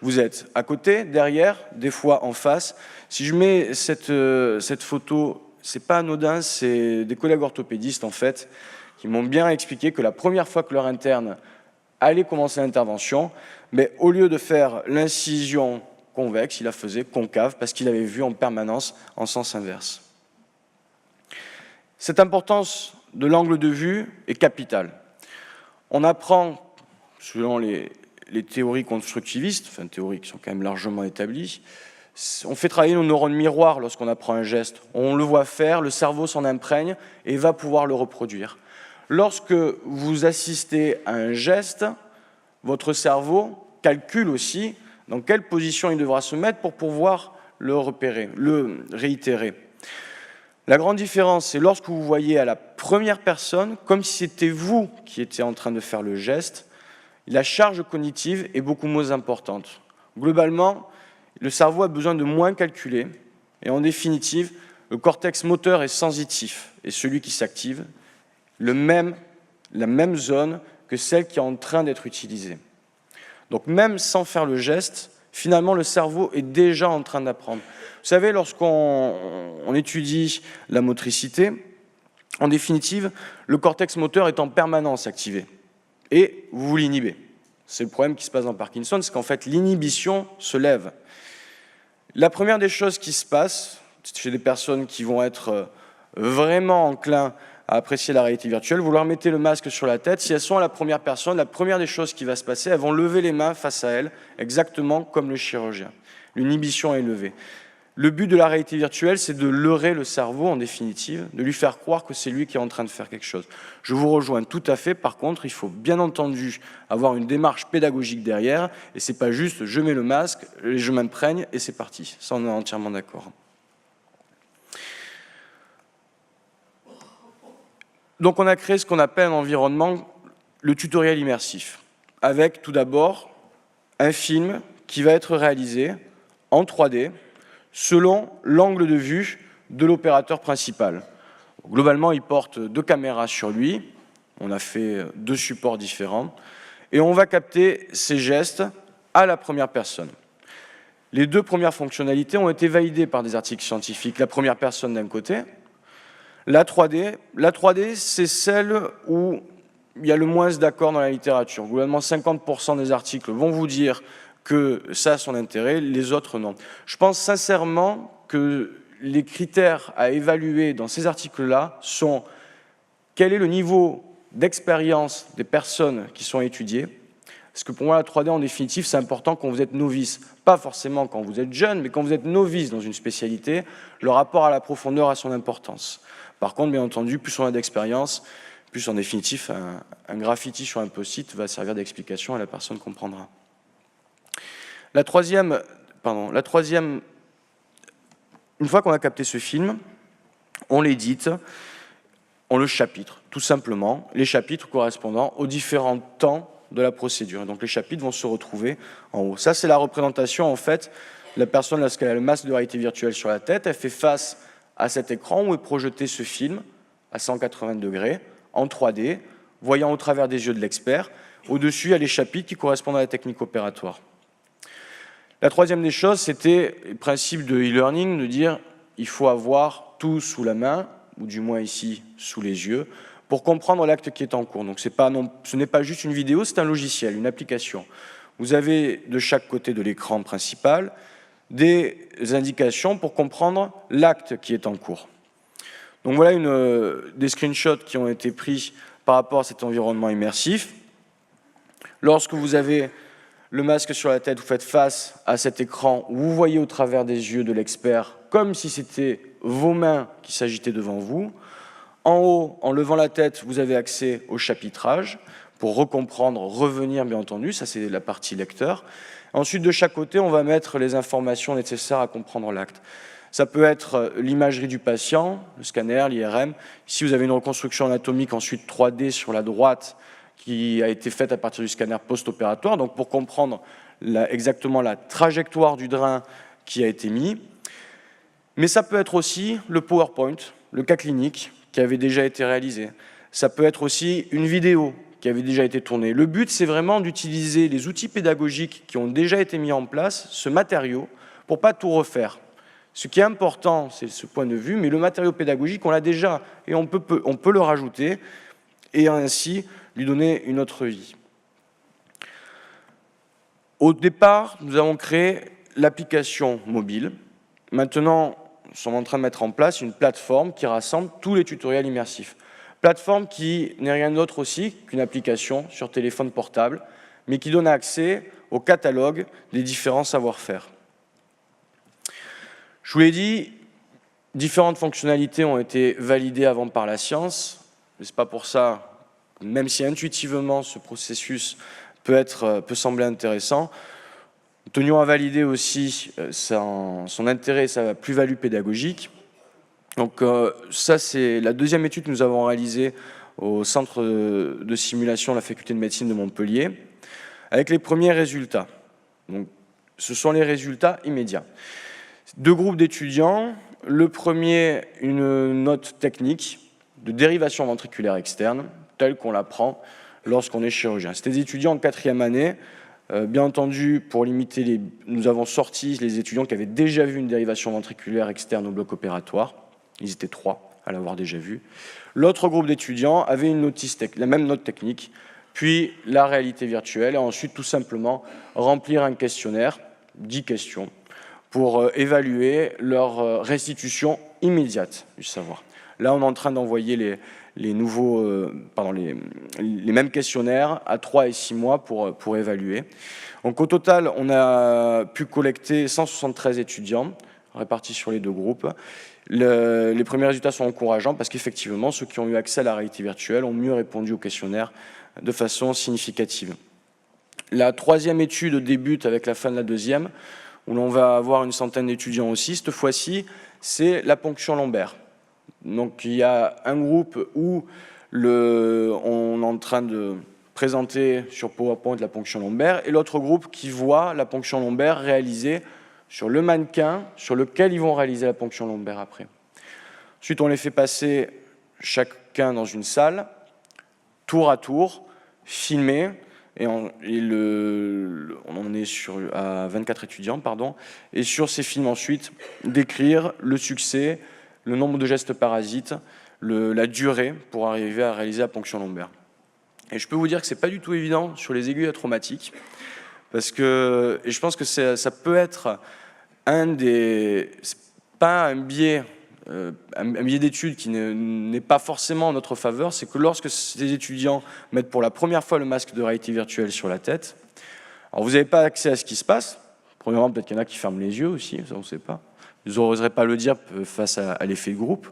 Vous êtes à côté, derrière, des fois en face. Si je mets cette photo, c'est pas anodin, c'est des collègues orthopédistes en fait, qui m'ont bien expliqué que la première fois que leur interne allait commencer l'intervention, mais au lieu de faire l'incision convexe, il la faisait concave parce qu'il avait vu en permanence en sens inverse. Cette importance de l'angle de vue est capitale. On apprend, selon les théories constructivistes, enfin théories qui sont quand même largement établies, on fait travailler nos neurones miroirs lorsqu'on apprend un geste. On le voit faire, le cerveau s'en imprègne et va pouvoir le reproduire. Lorsque vous assistez à un geste, votre cerveau calcule aussi dans quelle position il devra se mettre pour pouvoir le repérer, le réitérer. La grande différence, c'est lorsque vous voyez à la première personne, comme si c'était vous qui étiez en train de faire le geste, la charge cognitive est beaucoup moins importante. Globalement, le cerveau a besoin de moins calculer, et en définitive, le cortex moteur et sensitif est celui qui s'active, la même zone que celle qui est en train d'être utilisée. Donc même sans faire le geste, finalement, le cerveau est déjà en train d'apprendre. Vous savez, lorsqu'on étudie la motricité, en définitive, le cortex moteur est en permanence activé. Et vous l'inhibez. C'est le problème qui se passe dans Parkinson, c'est qu'en fait, l'inhibition se lève. La première des choses qui se passe chez des personnes qui vont être vraiment enclins à apprécier la réalité virtuelle, vous leur mettez le masque sur la tête. Si elles sont à la première personne, la première des choses qui va se passer, elles vont lever les mains face à elles, exactement comme le chirurgien. L'inhibition est levée. Le but de la réalité virtuelle, c'est de leurrer le cerveau, en définitive, de lui faire croire que c'est lui qui est en train de faire quelque chose. Je vous rejoins tout à fait. Par contre, il faut bien entendu avoir une démarche pédagogique derrière, et c'est pas juste je mets le masque, je m'imprègne et c'est parti. Ça, on est entièrement d'accord. Donc, on a créé ce qu'on appelle un environnement, le tutoriel immersif, avec tout d'abord un film qui va être réalisé en 3D, selon l'angle de vue de l'opérateur principal. Globalement, il porte 2 caméras sur lui, on a fait 2 supports différents, et on va capter ses gestes à la première personne. Les 2 premières fonctionnalités ont été validées par des articles scientifiques, la première personne d'un côté. La 3D, c'est celle où il y a le moins d'accord dans la littérature. Globalement, 50% des articles vont vous dire que ça a son intérêt, les autres non. Je pense sincèrement que les critères à évaluer dans ces articles-là sont quel est le niveau d'expérience des personnes qui sont étudiées. Parce que pour moi, la 3D, en définitive, c'est important quand vous êtes novice. Pas forcément quand vous êtes jeune, mais quand vous êtes novice dans une spécialité, le rapport à la profondeur a son importance. Par contre, bien entendu, plus on a d'expérience, plus en définitive, un graffiti sur un post-it va servir d'explication et la personne comprendra. La troisième, une fois qu'on a capté ce film, on l'édite, on le chapitre, tout simplement, les chapitres correspondant aux différents temps de la procédure. Donc les chapitres vont se retrouver en haut. Ça, c'est la représentation, en fait, la personne, lorsqu'elle a le masque de réalité virtuelle sur la tête, elle fait face à cet écran où est projeté ce film à 180 degrés, en 3D, voyant au travers des yeux de l'expert. Au-dessus, il y a les chapitres qui correspondent à la technique opératoire. La troisième des choses, c'était le principe de e-learning, de dire il faut avoir tout sous la main, ou du moins ici, sous les yeux, pour comprendre l'acte qui est en cours. Donc ce n'est pas juste une vidéo, c'est un logiciel, une application. Vous avez de chaque côté de l'écran principal des indications pour comprendre l'acte qui est en cours. Donc voilà des screenshots qui ont été pris par rapport à cet environnement immersif. Lorsque vous avez le masque sur la tête, vous faites face à cet écran où vous voyez au travers des yeux de l'expert, comme si c'était vos mains qui s'agitaient devant vous. En haut, en levant la tête, vous avez accès au chapitrage pour recomprendre, revenir bien entendu, ça c'est la partie lecteur. Ensuite, de chaque côté, on va mettre les informations nécessaires à comprendre l'acte. Ça peut être l'imagerie du patient, le scanner, l'IRM. Ici, vous avez une reconstruction anatomique, ensuite 3D sur la droite, qui a été faite à partir du scanner post-opératoire, donc pour comprendre exactement la trajectoire du drain qui a été mis. Mais ça peut être aussi le PowerPoint, le cas clinique, qui avait déjà été réalisé. Ça peut être aussi une vidéo qui avait déjà été tournée. Le but, c'est vraiment d'utiliser les outils pédagogiques qui ont déjà été mis en place, ce matériau, pour ne pas tout refaire. Ce qui est important, c'est ce point de vue, mais le matériau pédagogique, on l'a déjà, et on peut le rajouter, et ainsi lui donner une autre vie. Au départ, nous avons créé l'application mobile. Maintenant, nous sommes en train de mettre en place une plateforme qui rassemble tous les tutoriels immersifs. Plateforme qui n'est rien d'autre aussi qu'une application sur téléphone portable, mais qui donne accès au catalogue des différents savoir-faire. Je vous l'ai dit, différentes fonctionnalités ont été validées avant par la science, mais ce n'est pas pour ça, même si intuitivement ce processus peut sembler intéressant, nous tenions à valider aussi son intérêt et sa plus-value pédagogique. Donc ça, c'est la deuxième étude que nous avons réalisée au centre de simulation de la faculté de médecine de Montpellier, avec les premiers résultats. Donc, ce sont les résultats immédiats. 2 groupes d'étudiants. Le premier, une note technique de dérivation ventriculaire externe, telle qu'on l'apprend lorsqu'on est chirurgien. C'était des étudiants en 4e année. Bien entendu, pour limiter nous avons sorti les étudiants qui avaient déjà vu une dérivation ventriculaire externe au bloc opératoire. Ils étaient 3 à l'avoir déjà vu. L'autre groupe d'étudiants avait la même note technique, puis la réalité virtuelle, et ensuite tout simplement remplir un questionnaire, 10 questions, pour évaluer leur restitution immédiate du savoir. Là, on est en train d'envoyer les mêmes questionnaires à 3 et 6 mois pour évaluer. Donc au total, on a pu collecter 173 étudiants, répartis sur les 2 groupes. Les premiers résultats sont encourageants parce qu'effectivement, ceux qui ont eu accès à la réalité virtuelle ont mieux répondu au questionnaire de façon significative. La 3e étude débute avec la fin de la 2e, où l'on va avoir une centaine d'étudiants aussi. Cette fois-ci, c'est la ponction lombaire. Donc il y a un groupe où on est en train de présenter sur PowerPoint la ponction lombaire, et l'autre groupe qui voit la ponction lombaire réalisée sur le mannequin sur lequel ils vont réaliser la ponction lombaire après. Ensuite, on les fait passer chacun dans une salle, tour à tour, filmé, et on est à 24 étudiants, pardon, et sur ces films ensuite, décrire le succès, le nombre de gestes parasites, la durée pour arriver à réaliser la ponction lombaire. Et je peux vous dire que ce n'est pas du tout évident sur les aiguilles traumatiques, parce que, et je pense que ça peut être pas un biais d'études qui n'est pas forcément en notre faveur, c'est que lorsque ces étudiants mettent pour la première fois le masque de réalité virtuelle sur la tête, alors vous n'avez pas accès à ce qui se passe. Premièrement, peut-être qu'il y en a qui ferment les yeux aussi, ça on ne sait pas. Ils n'oseraient pas le dire face à l'effet de groupe.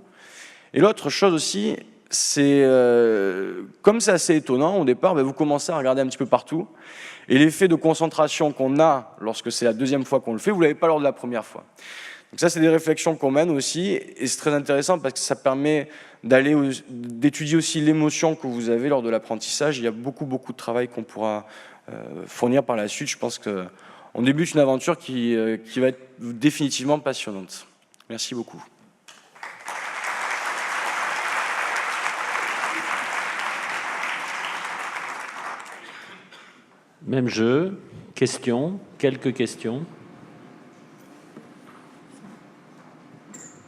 Et l'autre chose aussi, c'est comme c'est assez étonnant au départ, vous commencez à regarder un petit peu partout, et l'effet de concentration qu'on a lorsque c'est la 2e fois qu'on le fait, vous ne l'avez pas lors de la première fois. Donc ça, c'est des réflexions qu'on mène aussi, et c'est très intéressant parce que ça permet d'étudier aussi l'émotion que vous avez lors de l'apprentissage. Il y a beaucoup de travail qu'on pourra fournir par la suite. Je pense qu'on débute une aventure qui va être définitivement passionnante. Merci beaucoup. Même jeu, questions, quelques questions.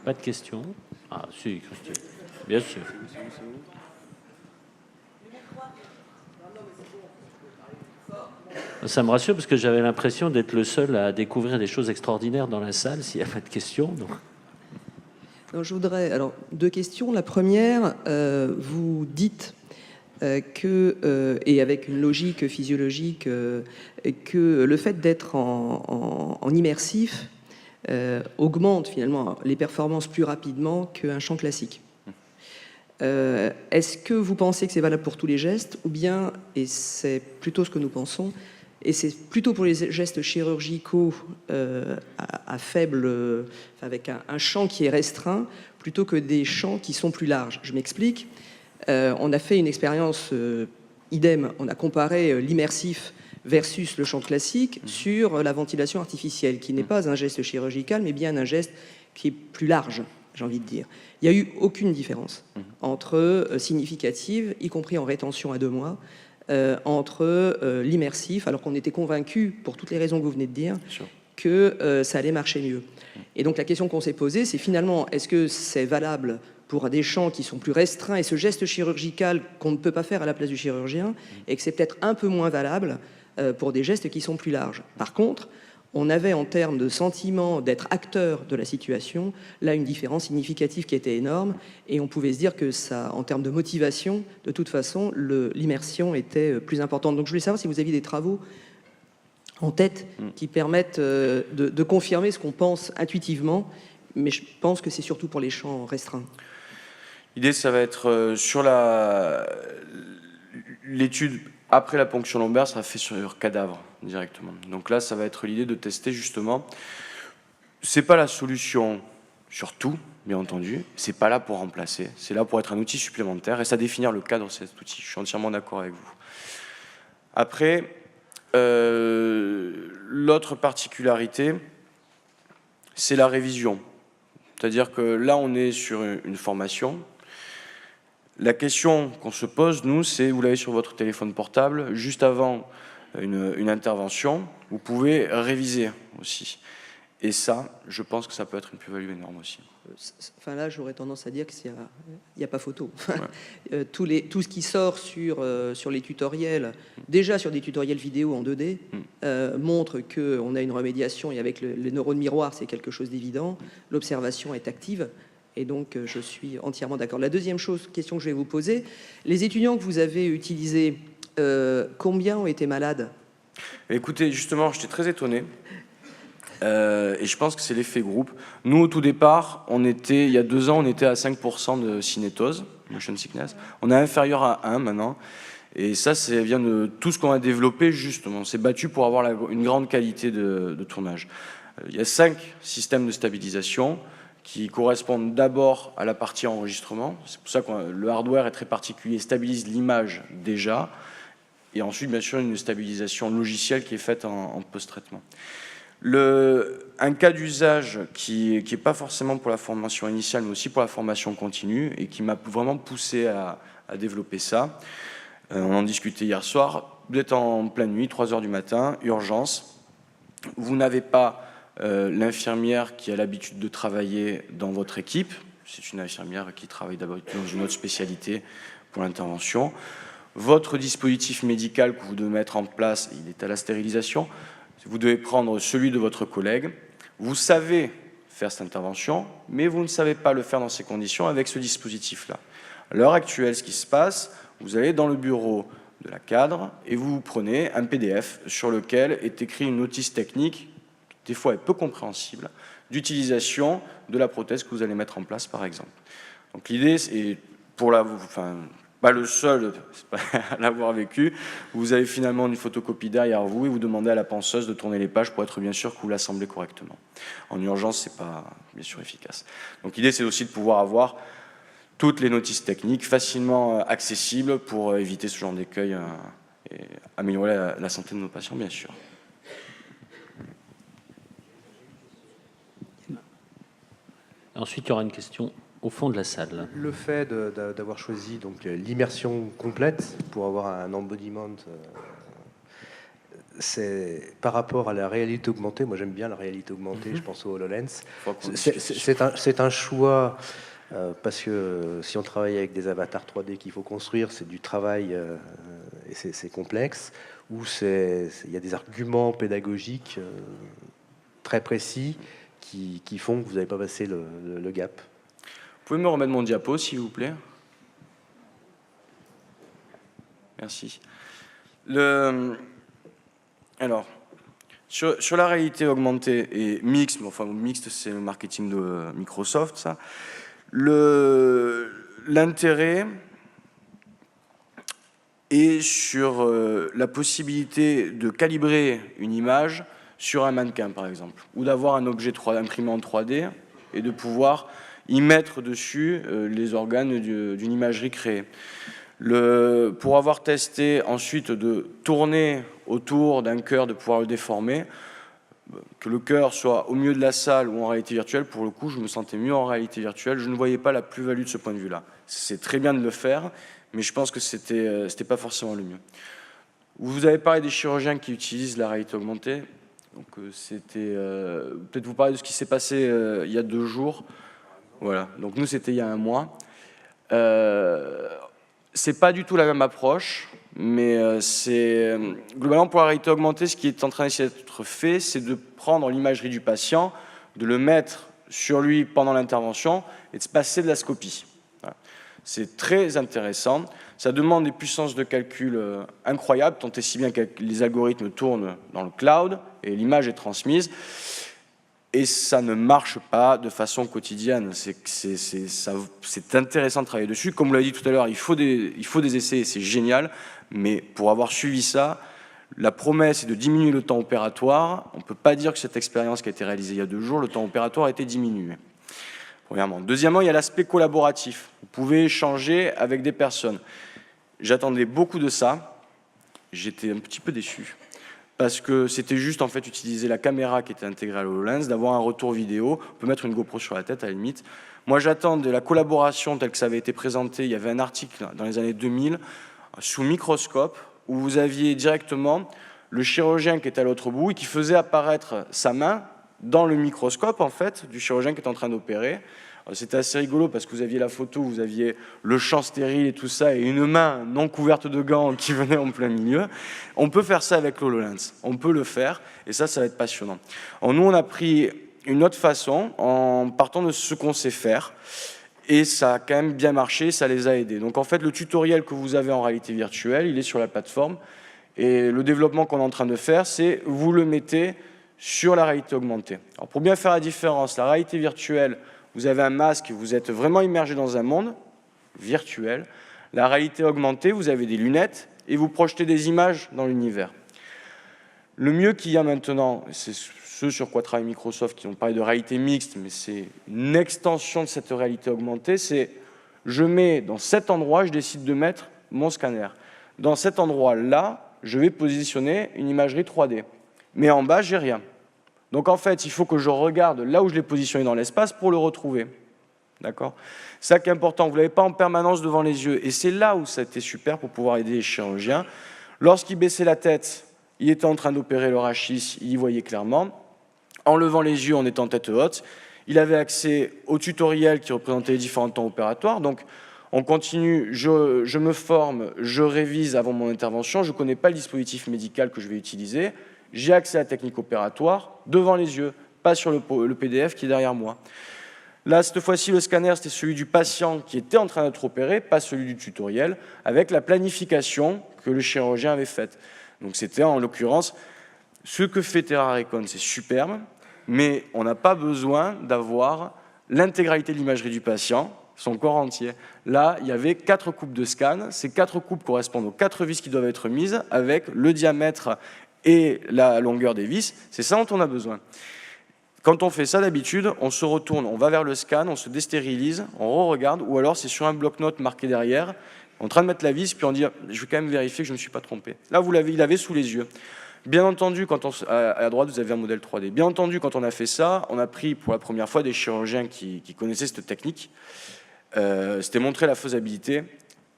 Pas de questions? Ah, si, Christine, bien sûr. Ça me rassure parce que j'avais l'impression d'être le seul à découvrir des choses extraordinaires dans la salle s'il n'y a pas de questions. Donc. Non, je voudrais... Alors, 2 questions. La première, vous dites et avec une logique physiologique, que le fait d'être en immersif augmente finalement les performances plus rapidement qu'un chant classique. Est-ce que vous pensez que c'est valable pour tous les gestes, ou bien, et c'est plutôt ce que nous pensons, et c'est plutôt pour les gestes chirurgicaux à faible, avec un champ qui est restreint, plutôt que des champs qui sont plus larges? Je m'explique. On a fait une expérience idem, on a comparé l'immersif versus le chant classique sur la ventilation artificielle, qui n'est pas un geste chirurgical, mais bien un geste qui est plus large, j'ai envie de dire. Il n'y a eu aucune différence entre significative, y compris en rétention à 2 mois, entre l'immersif, alors qu'on était convaincus, pour toutes les raisons que vous venez de dire, que ça allait marcher mieux. Et donc la question qu'on s'est posée, c'est finalement, est-ce que c'est valable pour des champs qui sont plus restreints, et ce geste chirurgical qu'on ne peut pas faire à la place du chirurgien, et que c'est peut-être un peu moins valable pour des gestes qui sont plus larges. Par contre, on avait en termes de sentiment d'être acteur de la situation, là une différence significative qui était énorme, et on pouvait se dire que ça, en termes de motivation, de toute façon, l'immersion était plus importante. Donc je voulais savoir si vous aviez des travaux en tête qui permettent de confirmer ce qu'on pense intuitivement, mais je pense que c'est surtout pour les champs restreints. L'idée, ça va être sur l'étude après la ponction lombaire, ça sera fait sur cadavre directement. Donc là, ça va être l'idée de tester justement. C'est pas la solution sur tout, bien entendu. C'est pas là pour remplacer. C'est là pour être un outil supplémentaire et ça définir le cadre de cet outil. Je suis entièrement d'accord avec vous. Après, l'autre particularité, c'est la révision. C'est-à-dire que là, on est sur une formation. La question qu'on se pose, nous, c'est, vous l'avez sur votre téléphone portable, juste avant une intervention, vous pouvez réviser aussi. Et ça, je pense que ça peut être une plus-value énorme aussi. Enfin là, j'aurais tendance à dire qu'il n'y a pas photo. Ouais. Tout ce qui sort sur les tutoriels, déjà sur des tutoriels vidéo en 2D, montre qu'on a une remédiation, et avec les neurones miroirs, c'est quelque chose d'évident. L'observation est active. Et donc, je suis entièrement d'accord. La deuxième question que je vais vous poser, les étudiants que vous avez utilisés, combien ont été malades? Écoutez, justement, j'étais très étonné. Et je pense que c'est l'effet groupe. Nous, au tout départ, il y a 2 ans, on était à 5% de cinétose, motion sickness. On est inférieur à 1 maintenant. Et ça vient de tout ce qu'on a développé, justement. On s'est battu pour avoir une grande qualité de tournage. Il y a 5 systèmes de stabilisation qui correspondent d'abord à la partie enregistrement. C'est pour ça que le hardware est très particulier, stabilise l'image déjà. Et ensuite, bien sûr, une stabilisation logicielle qui est faite en post-traitement. Un cas d'usage qui n'est pas forcément pour la formation initiale, mais aussi pour la formation continue, et qui m'a vraiment poussé à développer ça. On en discutait hier soir. Vous êtes en pleine nuit, 3 heures du matin, urgence. Vous n'avez pas l'infirmière qui a l'habitude de travailler dans votre équipe. C'est une infirmière qui travaille d'abord dans une autre spécialité pour l'intervention. Votre dispositif médical que vous devez mettre en place, il est à la stérilisation. Vous devez prendre celui de votre collègue. Vous savez faire cette intervention, mais vous ne savez pas le faire dans ces conditions avec ce dispositif-là. À l'heure actuelle, ce qui se passe, vous allez dans le bureau de la cadre et vous prenez un PDF sur lequel est écrit une notice technique, des fois est peu compréhensible, d'utilisation de la prothèse que vous allez mettre en place, par exemple. Donc l'idée, c'est pas le seul à l'avoir vécu, vous avez finalement une photocopie derrière vous et vous demandez à la penseuse de tourner les pages pour être bien sûr que vous l'assemblez correctement. En urgence, c'est pas bien sûr efficace. Donc l'idée, c'est aussi de pouvoir avoir toutes les notices techniques facilement accessibles pour éviter ce genre d'écueil et améliorer la santé de nos patients, bien sûr. Ensuite, il y aura une question au fond de la salle. Le fait d'avoir choisi donc l'immersion complète pour avoir un embodiment, c'est par rapport à la réalité augmentée. Moi, j'aime bien la réalité augmentée. Je pense au HoloLens. C'est un choix parce que si on travaille avec des avatars 3D qu'il faut construire, c'est du travail et c'est complexe. Ou il y a des arguments pédagogiques très précis qui font que vous n'avez pas passé le gap. Vous pouvez me remettre mon diapo, s'il vous plaît? Merci. Alors, sur la réalité augmentée et mixte, enfin mixte, c'est le marketing de Microsoft, ça. L'intérêt est sur la possibilité de calibrer une image sur un mannequin, par exemple, ou d'avoir un objet imprimé en 3D et de pouvoir y mettre dessus les organes d'une imagerie créée. Pour avoir testé ensuite de tourner autour d'un cœur, de pouvoir le déformer, que le cœur soit au milieu de la salle ou en réalité virtuelle, pour le coup, je me sentais mieux en réalité virtuelle. Je ne voyais pas la plus-value de ce point de vue-là. C'est très bien de le faire, mais je pense que c'était pas forcément le mieux. Vous avez parlé des chirurgiens qui utilisent la réalité augmentée. Donc peut-être vous parler de ce qui s'est passé il y a 2 jours. Voilà, donc nous c'était il y a 1 mois. C'est pas du tout la même approche, mais c'est globalement pour la réalité augmentée, ce qui est en train d'être fait, c'est de prendre l'imagerie du patient, de le mettre sur lui pendant l'intervention et de se passer de la scopie. Voilà. C'est très intéressant. Ça demande des puissances de calcul incroyables, tant et si bien que les algorithmes tournent dans le cloud et l'image est transmise. Et ça ne marche pas de façon quotidienne. C'est intéressant de travailler dessus. Comme vous l'avez dit tout à l'heure, il faut des essais et c'est génial. Mais pour avoir suivi ça, la promesse est de diminuer le temps opératoire. On ne peut pas dire que cette expérience qui a été réalisée il y a 2 jours, le temps opératoire a été diminué. Premièrement. Deuxièmement, il y a l'aspect collaboratif. Vous pouvez échanger avec des personnes. J'attendais beaucoup de ça. J'étais un petit peu déçu. Parce que c'était juste en fait utiliser la caméra qui était intégrée à l'HoloLens, d'avoir un retour vidéo, on peut mettre une GoPro sur la tête à la limite. Moi j'attends de la collaboration telle que ça avait été présenté, il y avait un article dans les années 2000, sous microscope, où vous aviez directement le chirurgien qui était à l'autre bout et qui faisait apparaître sa main dans le microscope en fait, du chirurgien qui est en train d'opérer. C'était assez rigolo parce que vous aviez la photo, vous aviez le champ stérile et tout ça, et une main non couverte de gants qui venait en plein milieu. On peut faire ça avec l'HoloLens, on peut le faire, et ça va être passionnant. Alors nous, on a pris une autre façon, en partant de ce qu'on sait faire, et ça a quand même bien marché, ça les a aidés. Donc en fait, le tutoriel que vous avez en réalité virtuelle, il est sur la plateforme, et le développement qu'on est en train de faire, c'est vous le mettez sur la réalité augmentée. Alors pour bien faire la différence, la réalité virtuelle, vous avez un masque, vous êtes vraiment immergé dans un monde virtuel. La réalité augmentée, vous avez des lunettes et vous projetez des images dans l'univers. Le mieux qu'il y a maintenant, c'est ce sur quoi travaille Microsoft qui ont parlé de réalité mixte, mais c'est une extension de cette réalité augmentée, c'est je mets dans cet endroit, je décide de mettre mon scanner. Dans cet endroit-là, je vais positionner une imagerie 3D. Mais en bas, j'ai rien. Donc en fait, il faut que je regarde là où je l'ai positionné dans l'espace pour le retrouver. D'accord ? C'est ça qui est important, vous ne l'avez pas en permanence devant les yeux. Et c'est là où ça a été super pour pouvoir aider les chirurgiens. Lorsqu'il baissait la tête, il était en train d'opérer le rachis, il y voyait clairement. En levant les yeux, en étant tête haute, il avait accès au tutoriel qui représentait les différents temps opératoires. Donc on continue, je me forme, je révise avant mon intervention, je ne connais pas le dispositif médical que je vais utiliser, j'ai accès à la technique opératoire devant les yeux, pas sur le PDF qui est derrière moi. Là, cette fois-ci, le scanner, c'était celui du patient qui était en train d'être opéré, pas celui du tutoriel, avec la planification que le chirurgien avait faite. Donc c'était en l'occurrence, ce que fait TerraRecon, c'est superbe, mais on n'a pas besoin d'avoir l'intégralité de l'imagerie du patient, son corps entier. Là, il y avait 4 coupes de scan. Ces 4 coupes correspondent aux 4 vis qui doivent être mises avec le diamètre et la longueur des vis. C'est ça dont on a besoin. Quand on fait ça, d'habitude, on se retourne, on va vers le scan, on se déstérilise, on re-regarde, ou alors c'est sur un bloc-notes marqué derrière, en train de mettre la vis, puis on dit « je vais quand même vérifier que je ne me suis pas trompé ». Là, il l'avait sous les yeux. Bien entendu, à droite, vous avez un modèle 3D. Bien entendu, quand on a fait ça, on a pris pour la première fois des chirurgiens qui connaissaient cette technique. C'était montrer la faisabilité.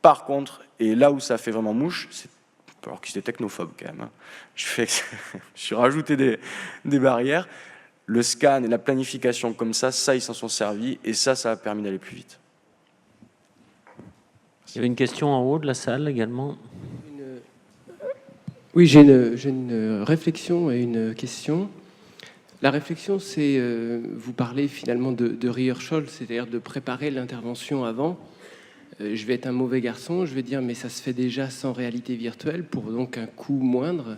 Par contre, et là où ça fait vraiment mouche, alors qu'ils étaient technophobes quand même, hein, je suis rajouté des barrières. Le scan et la planification comme ça, ils s'en sont servis et ça a permis d'aller plus vite. Il y avait une question en haut de la salle également. Oui, j'ai une réflexion et une question. La réflexion, c'est, vous parlez finalement de rehearsal, c'est-à-dire de préparer l'intervention avant. Je vais être un mauvais garçon, je vais dire, mais ça se fait déjà sans réalité virtuelle, pour donc un coût moindre.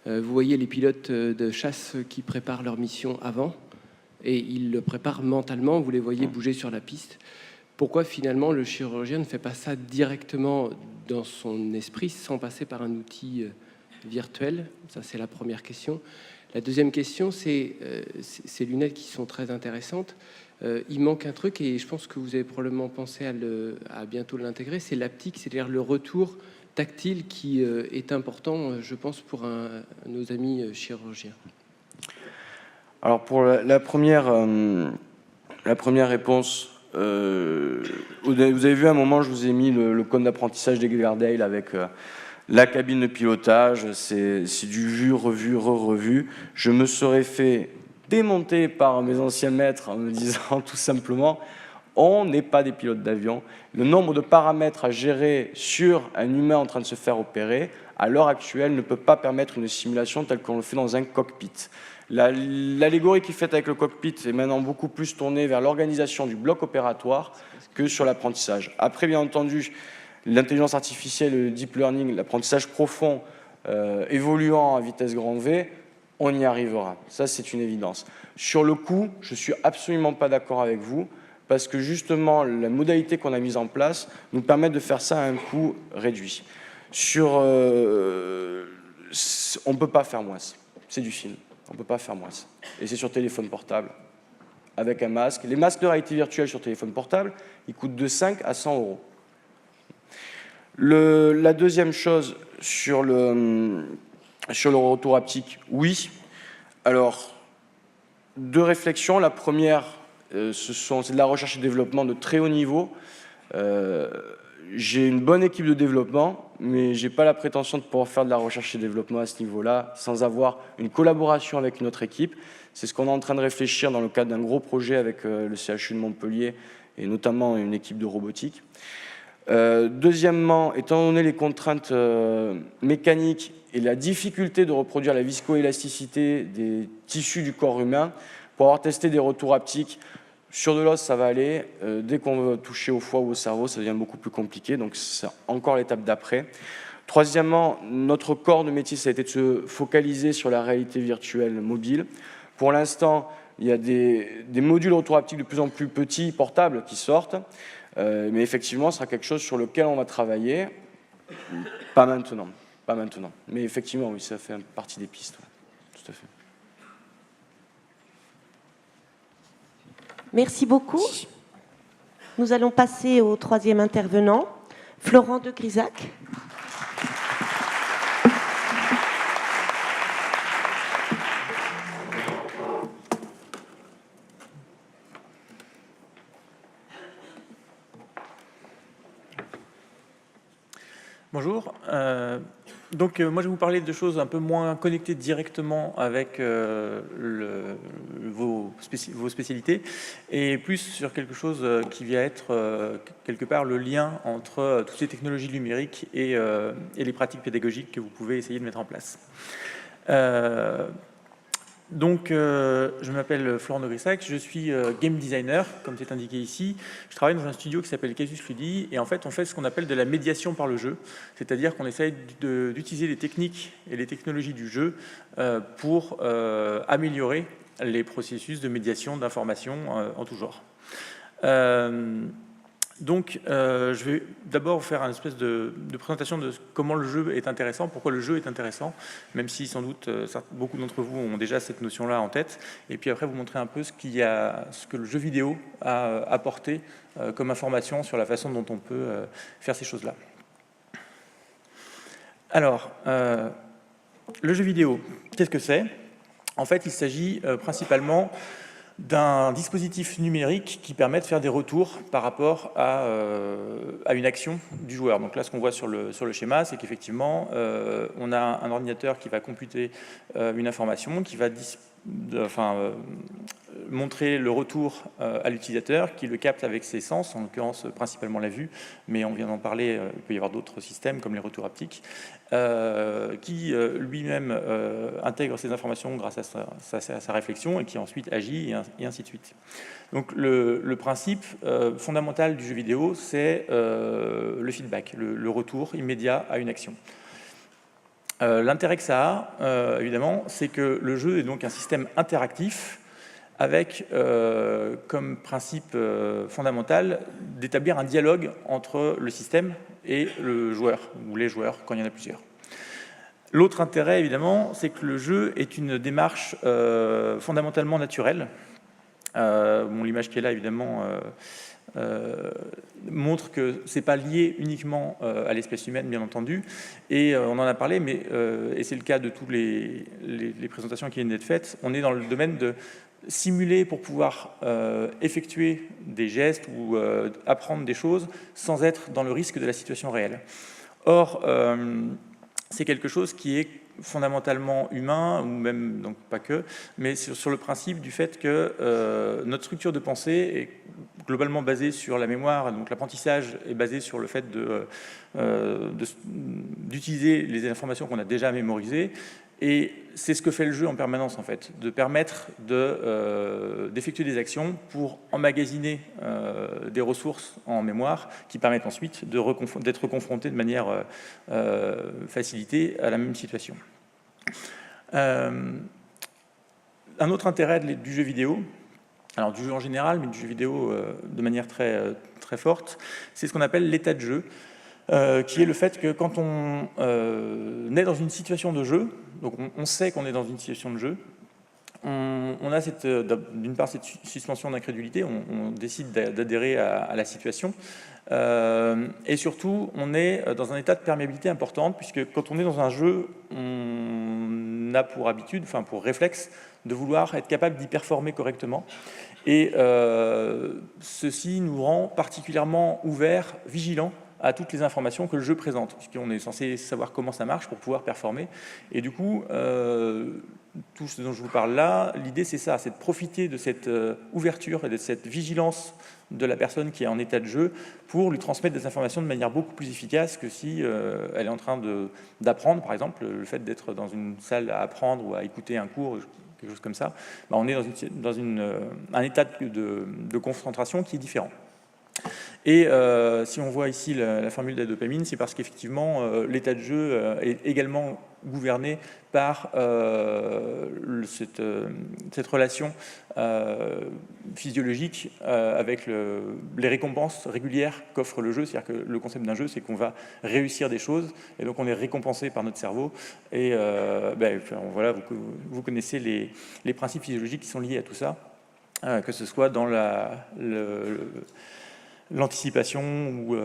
Vous voyez les pilotes de chasse qui préparent leur mission avant, et ils le préparent mentalement, vous les voyez bouger sur la piste. Pourquoi finalement le chirurgien ne fait pas ça directement dans son esprit, sans passer par un outil virtuel? Ça, c'est la première question. La deuxième question, c'est ces lunettes qui sont très intéressantes. Il manque un truc, et je pense que vous avez probablement pensé à bientôt l'intégrer, c'est l'haptique, c'est-à-dire le retour tactile qui est important, je pense, pour nos amis chirurgiens. Alors pour la première réponse, vous avez vu à un moment, je vous ai mis le cône d'apprentissage des Gardale avec la cabine de pilotage, c'est du vu, revu, re-revu. Je me serais fait démonter par mes anciens maîtres en me disant tout simplement, on n'est pas des pilotes d'avion. Le nombre de paramètres à gérer sur un humain en train de se faire opérer, à l'heure actuelle, ne peut pas permettre une simulation telle qu'on le fait dans un cockpit. L'allégorie qui est faite avec le cockpit est maintenant beaucoup plus tournée vers l'organisation du bloc opératoire que sur l'apprentissage. Après, bien entendu, l'intelligence artificielle, le deep learning, l'apprentissage profond, évoluant à vitesse grand V, on y arrivera. Ça, c'est une évidence. Sur le coût, je ne suis absolument pas d'accord avec vous, parce que justement, la modalité qu'on a mise en place nous permet de faire ça à un coût réduit. On ne peut pas faire moins. C'est du film. On ne peut pas faire moins. Et c'est sur téléphone portable, avec un masque. Les masques de réalité virtuelle sur téléphone portable, ils coûtent de 5 à 100 euros. La deuxième chose, sur le retour haptique, oui. Alors, deux réflexions. La première, c'est de la recherche et développement de très haut niveau. J'ai une bonne équipe de développement, mais je n'ai pas la prétention de pouvoir faire de la recherche et développement à ce niveau-là sans avoir une collaboration avec une autre équipe. C'est ce qu'on est en train de réfléchir dans le cadre d'un gros projet avec le CHU de Montpellier et notamment une équipe de robotique. Deuxièmement, étant donné les contraintes mécaniques et la difficulté de reproduire la viscoélasticité des tissus du corps humain, pour avoir testé des retours haptiques, sur de l'os, ça va aller. Dès qu'on veut toucher au foie ou au cerveau, ça devient beaucoup plus compliqué. Donc, c'est encore l'étape d'après. Troisièmement, notre corps de métier, ça a été de se focaliser sur la réalité virtuelle mobile. Pour l'instant, il y a des modules retour haptique de plus en plus petits, portables, qui sortent. Mais effectivement, ce sera quelque chose sur lequel on va travailler. Pas maintenant. Mais effectivement, oui, ça fait partie des pistes. Tout à fait. Merci beaucoup. Nous allons passer au troisième intervenant, Florent de Grisac. Bonjour. Moi, je vais vous parler de choses un peu moins connectées directement avec vos spécialités et plus sur quelque chose qui vient être quelque part le lien entre toutes ces technologies numériques et les pratiques pédagogiques que vous pouvez essayer de mettre en place. Je m'appelle Florent de Grisac, je suis game designer, comme c'est indiqué ici. Je travaille dans un studio qui s'appelle Casus Ludi, et en fait, on fait ce qu'on appelle de la médiation par le jeu, c'est-à-dire qu'on essaye d'utiliser les techniques et les technologies du jeu pour améliorer les processus de médiation d'informations en tout genre. Je vais d'abord vous faire une espèce de présentation de comment le jeu est intéressant, pourquoi le jeu est intéressant, même si sans doute beaucoup d'entre vous ont déjà cette notion-là en tête. Et puis après, vous montrer un peu ce que le jeu vidéo a apporté comme information sur la façon dont on peut faire ces choses-là. Alors, le jeu vidéo, qu'est-ce que c'est? En fait, il s'agit principalement d'un dispositif numérique qui permet de faire des retours par rapport à une action du joueur. Donc là, ce qu'on voit sur le schéma, c'est qu'effectivement, on a un ordinateur qui va computer une information, qui va montrer le retour à l'utilisateur, qui le capte avec ses sens, en l'occurrence principalement la vue, mais on vient d'en parler, il peut y avoir d'autres systèmes comme les retours haptiques, qui lui-même intègre ces informations grâce à sa réflexion et qui ensuite agit et ainsi de suite. Donc le principe fondamental du jeu vidéo, c'est le feedback, le retour immédiat à une action. L'intérêt que ça a, évidemment, c'est que le jeu est donc un système interactif avec comme principe fondamental d'établir un dialogue entre le système et le joueur, ou les joueurs, quand il y en a plusieurs. L'autre intérêt, évidemment, c'est que le jeu est une démarche fondamentalement naturelle. L'image qui est là, évidemment, montre que ce n'est pas lié uniquement à l'espèce humaine, bien entendu, et on en a parlé, mais et c'est le cas de toutes les présentations qui viennent d'être faites, on est dans le domaine de simuler pour pouvoir effectuer des gestes ou apprendre des choses sans être dans le risque de la situation réelle. Or, c'est quelque chose qui est fondamentalement humain, ou même, donc pas que, mais sur le principe du fait que notre structure de pensée est globalement basée sur la mémoire, donc l'apprentissage est basé sur le fait d'utiliser les informations qu'on a déjà mémorisées, et c'est ce que fait le jeu en permanence, en fait, de permettre d'effectuer des actions pour emmagasiner des ressources en mémoire qui permettent ensuite d'être confronté de manière facilitée à la même situation. Un autre intérêt du jeu vidéo, alors du jeu en général, mais du jeu vidéo de manière très, très forte, c'est ce qu'on appelle l'état de jeu, qui est le fait que quand on est dans une situation de jeu, donc on sait qu'on est dans une situation de jeu, on a d'une part cette suspension d'incrédulité, on décide d'adhérer à la situation, et surtout on est dans un état de perméabilité importante, puisque quand on est dans un jeu, on a pour habitude, enfin pour réflexe, de vouloir être capable d'y performer correctement, et ceci nous rend particulièrement ouverts, vigilants à toutes les informations que le jeu présente, puisqu'on est censé savoir comment ça marche pour pouvoir performer. Et du coup, tout ce dont je vous parle là, l'idée c'est ça, c'est de profiter de cette ouverture et de cette vigilance de la personne qui est en état de jeu pour lui transmettre des informations de manière beaucoup plus efficace que si elle est en train d'apprendre, par exemple, le fait d'être dans une salle à apprendre ou à écouter un cours, quelque chose comme ça, on est dans un état de concentration qui est différent. Et si on voit ici la formule de la dopamine, c'est parce qu'effectivement, l'état de jeu est également gouverné par cette relation physiologique avec les récompenses régulières qu'offre le jeu. C'est-à-dire que le concept d'un jeu, c'est qu'on va réussir des choses, et donc on est récompensé par notre cerveau. Et voilà, vous connaissez les principes physiologiques qui sont liés à tout ça, que ce soit dans l'anticipation ou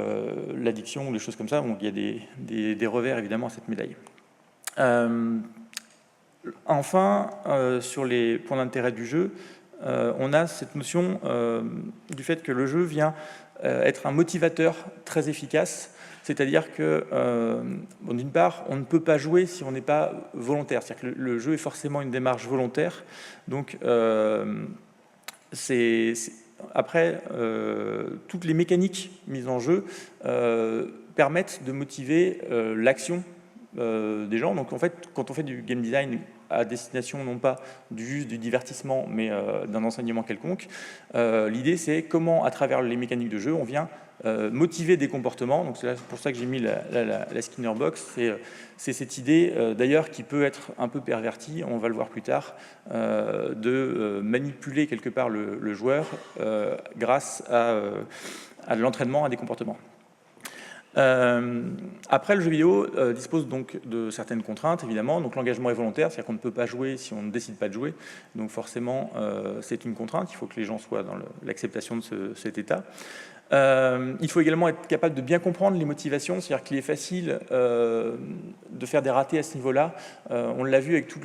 l'addiction ou des choses comme ça. Donc il y a des revers évidemment à cette médaille. Enfin, sur les points d'intérêt du jeu, on a cette notion du fait que le jeu vient être un motivateur très efficace, c'est-à-dire que, d'une part, on ne peut pas jouer si on n'est pas volontaire, c'est-à-dire que le jeu est forcément une démarche volontaire, donc après, toutes les mécaniques mises en jeu permettent de motiver l'action des gens. Donc en fait, quand on fait du game design à destination non pas juste du divertissement, mais d'un enseignement quelconque, l'idée c'est comment, à travers les mécaniques de jeu, on vient motiver des comportements. Donc c'est pour ça que j'ai mis la Skinner box. C'est cette idée, d'ailleurs, qui peut être un peu pervertie, on va le voir plus tard, de manipuler quelque part le joueur grâce à l'entraînement, à des comportements. Après, le jeu vidéo dispose donc de certaines contraintes, évidemment. Donc l'engagement est volontaire, c'est-à-dire qu'on ne peut pas jouer si on ne décide pas de jouer. Donc forcément, c'est une contrainte. Il faut que les gens soient dans l'acceptation de cet état. Il faut également être capable de bien comprendre les motivations, c'est-à-dire qu'il est facile de faire des ratés à ce niveau-là. On l'a vu avec tout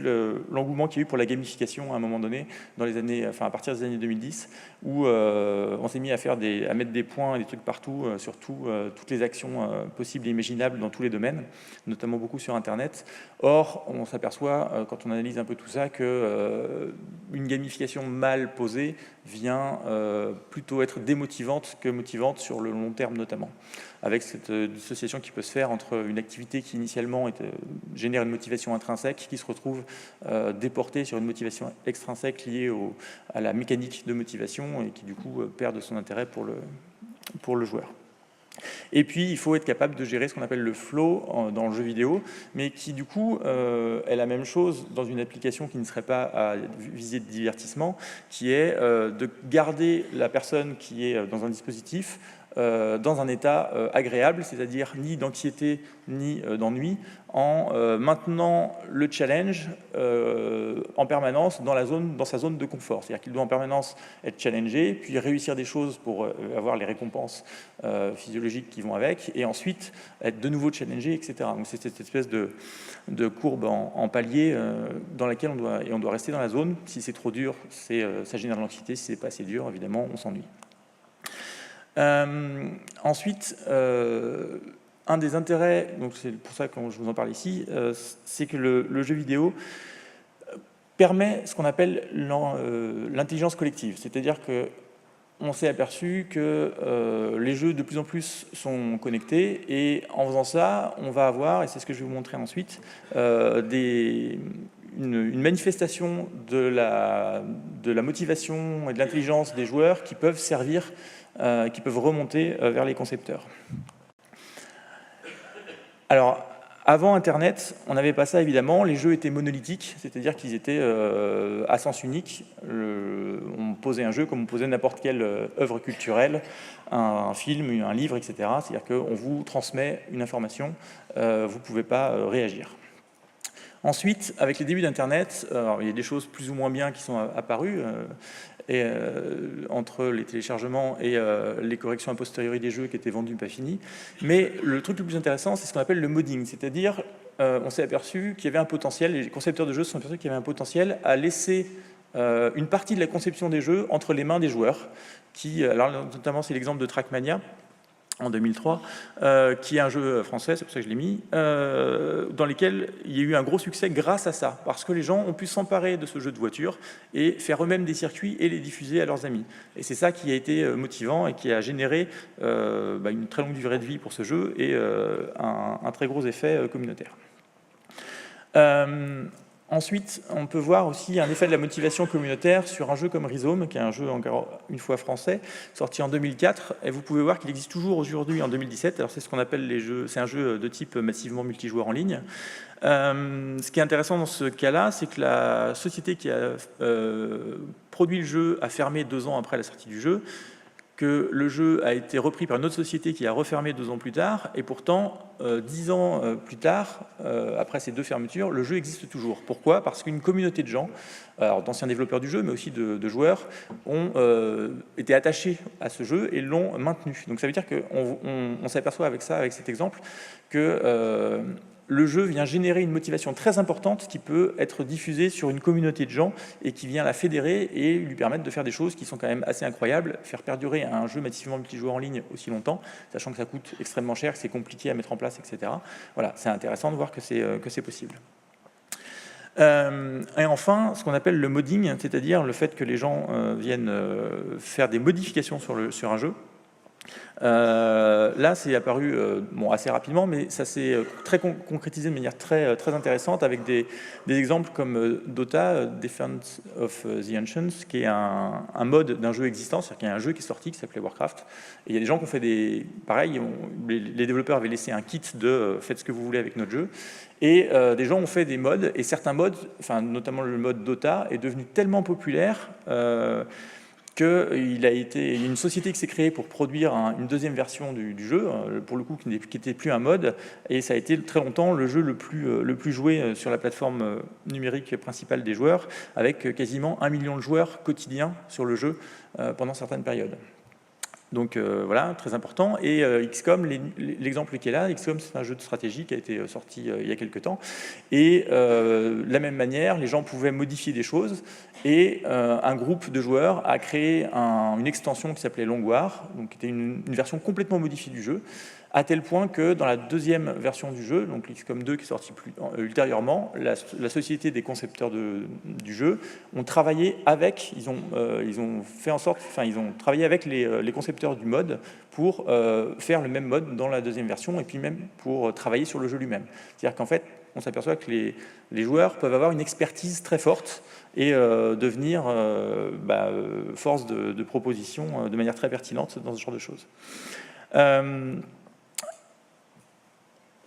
l'engouement qu'il y a eu pour la gamification à un moment donné, dans les années, à partir des années 2010, où on s'est mis à mettre des points et des trucs partout, sur toutes les actions possibles et imaginables dans tous les domaines, notamment beaucoup sur Internet. Or, on s'aperçoit, quand on analyse un peu tout ça, que une gamification mal posée vient plutôt être démotivante que motivante sur le long terme notamment, avec cette dissociation qui peut se faire entre une activité qui initialement génère une motivation intrinsèque qui se retrouve déportée sur une motivation extrinsèque liée à la mécanique de motivation et qui du coup perd de son intérêt pour le joueur. Et puis, il faut être capable de gérer ce qu'on appelle le flow dans le jeu vidéo, mais qui, du coup, est la même chose dans une application qui ne serait pas à visée de divertissement, qui est de garder la personne qui est dans un dispositif dans un état agréable, c'est-à-dire ni d'anxiété ni d'ennui, en maintenant le challenge en permanence dans sa zone de confort. C'est-à-dire qu'il doit en permanence être challengé, puis réussir des choses pour avoir les récompenses physiologiques qui vont avec, et ensuite être de nouveau challengé, etc. Donc c'est cette espèce de courbe en palier dans laquelle on doit rester dans la zone. Si c'est trop dur, ça génère de l'anxiété. Si c'est pas assez dur, évidemment, on s'ennuie. Ensuite, un des intérêts, donc c'est pour ça que je vous en parle ici, c'est que le jeu vidéo permet ce qu'on appelle l'intelligence collective, c'est-à-dire que on s'est aperçu que les jeux de plus en plus sont connectés, et en faisant ça, on va avoir, et c'est ce que je vais vous montrer ensuite, une manifestation de la motivation et de l'intelligence des joueurs qui peuvent servir, qui peuvent remonter vers les concepteurs. Alors, avant Internet, on n'avait pas ça évidemment, les jeux étaient monolithiques, c'est-à-dire qu'ils étaient à sens unique. On posait un jeu comme on posait n'importe quelle œuvre culturelle, un film, un livre, etc. C'est-à-dire qu'on vous transmet une information, vous ne pouvez pas réagir. Ensuite, avec les débuts d'Internet, il y a des choses plus ou moins bien qui sont apparues, entre les téléchargements et les corrections a posteriori des jeux qui étaient vendus pas finis. Mais le truc le plus intéressant, c'est ce qu'on appelle le modding, c'est-à-dire on s'est aperçu qu'il y avait un potentiel, les concepteurs de jeux se sont aperçus qu'il y avait un potentiel à laisser une partie de la conception des jeux entre les mains des joueurs, alors notamment c'est l'exemple de Trackmania, en 2003, qui est un jeu français, c'est pour ça que je l'ai mis, dans lequel il y a eu un gros succès grâce à ça, parce que les gens ont pu s'emparer de ce jeu de voiture et faire eux-mêmes des circuits et les diffuser à leurs amis. Et c'est ça qui a été motivant et qui a généré une très longue durée de vie pour ce jeu et un très gros effet communautaire. Ensuite, on peut voir aussi un effet de la motivation communautaire sur un jeu comme Rhizome, qui est un jeu encore une fois français, sorti en 2004, et vous pouvez voir qu'il existe toujours aujourd'hui en 2017. Alors c'est ce qu'on appelle les jeux, c'est un jeu de type massivement multijoueur en ligne. Ce qui est intéressant dans ce cas-là, c'est que la société qui a produit le jeu a fermé 2 ans après la sortie du jeu, que le jeu a été repris par une autre société qui a refermé 2 ans plus tard, et pourtant, 10 ans plus tard, après ces 2 fermetures, le jeu existe toujours. Pourquoi? Parce qu'une communauté de gens, d'anciens développeurs du jeu, mais aussi de joueurs, ont été attachés à ce jeu et l'ont maintenu. Donc ça veut dire qu'on s'aperçoit avec ça, avec cet exemple, que le jeu vient générer une motivation très importante qui peut être diffusée sur une communauté de gens et qui vient la fédérer et lui permettre de faire des choses qui sont quand même assez incroyables, faire perdurer un jeu massivement multijoueur en ligne aussi longtemps, sachant que ça coûte extrêmement cher, que c'est compliqué à mettre en place, etc. Voilà, c'est intéressant de voir que c'est possible. Et enfin, ce qu'on appelle le modding, c'est-à-dire le fait que les gens viennent faire des modifications sur un jeu. Là, c'est apparu assez rapidement, mais ça s'est très concrétisé de manière très intéressante avec des exemples comme Dota, Defense of the Ancients, qui est un mode d'un jeu existant, c'est-à-dire qu'il y a un jeu qui est sorti qui s'appelait Warcraft, et il y a des gens qui ont fait pareil, les développeurs avaient laissé un kit de faites ce que vous voulez avec notre jeu, et des gens ont fait des mods, et certains mods, notamment le mode Dota, est devenu tellement populaire qu'il a été une société qui s'est créée pour produire une deuxième version du jeu, pour le coup qui n'était plus un mode, et ça a été très longtemps le jeu le plus joué sur la plateforme numérique principale des joueurs, avec quasiment 1 million de joueurs quotidiens sur le jeu pendant certaines périodes. Donc voilà, très important. Et XCOM, l'exemple qui est là, XCOM c'est un jeu de stratégie qui a été sorti il y a quelques temps. Et de la même manière, les gens pouvaient modifier des choses. Et un groupe de joueurs a créé une extension qui s'appelait Long War, donc qui était une version complètement modifiée du jeu, à tel point que dans la deuxième version du jeu, donc XCOM 2 qui est sorti ultérieurement, la société des concepteurs du jeu ont travaillé avec, ils ont fait en sorte, ils ont travaillé avec les concepteurs du mode pour faire le même mode dans la deuxième version et puis même pour travailler sur le jeu lui-même. C'est-à-dire qu'en fait, on s'aperçoit que les joueurs peuvent avoir une expertise très forte et devenir force de proposition de manière très pertinente dans ce genre de choses.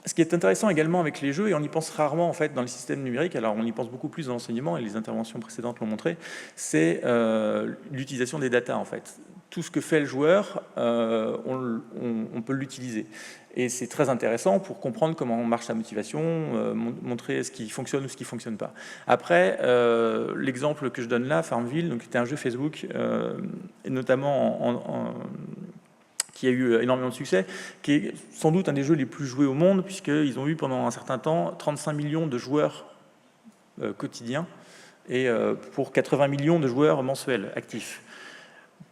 Ce qui est intéressant également avec les jeux, et on y pense rarement en fait dans les systèmes numériques, alors on y pense beaucoup plus dans l'enseignement, et les interventions précédentes l'ont montré, c'est l'utilisation des datas en fait. Tout ce que fait le joueur, on peut l'utiliser. Et c'est très intéressant pour comprendre comment marche sa motivation, montrer ce qui fonctionne ou ce qui ne fonctionne pas. Après, l'exemple que je donne là, Farmville, donc c'était un jeu Facebook, et notamment qui a eu énormément de succès, qui est sans doute un des jeux les plus joués au monde, puisqu'ils ont eu pendant un certain temps 35 millions de joueurs quotidiens, et pour 80 millions de joueurs mensuels actifs.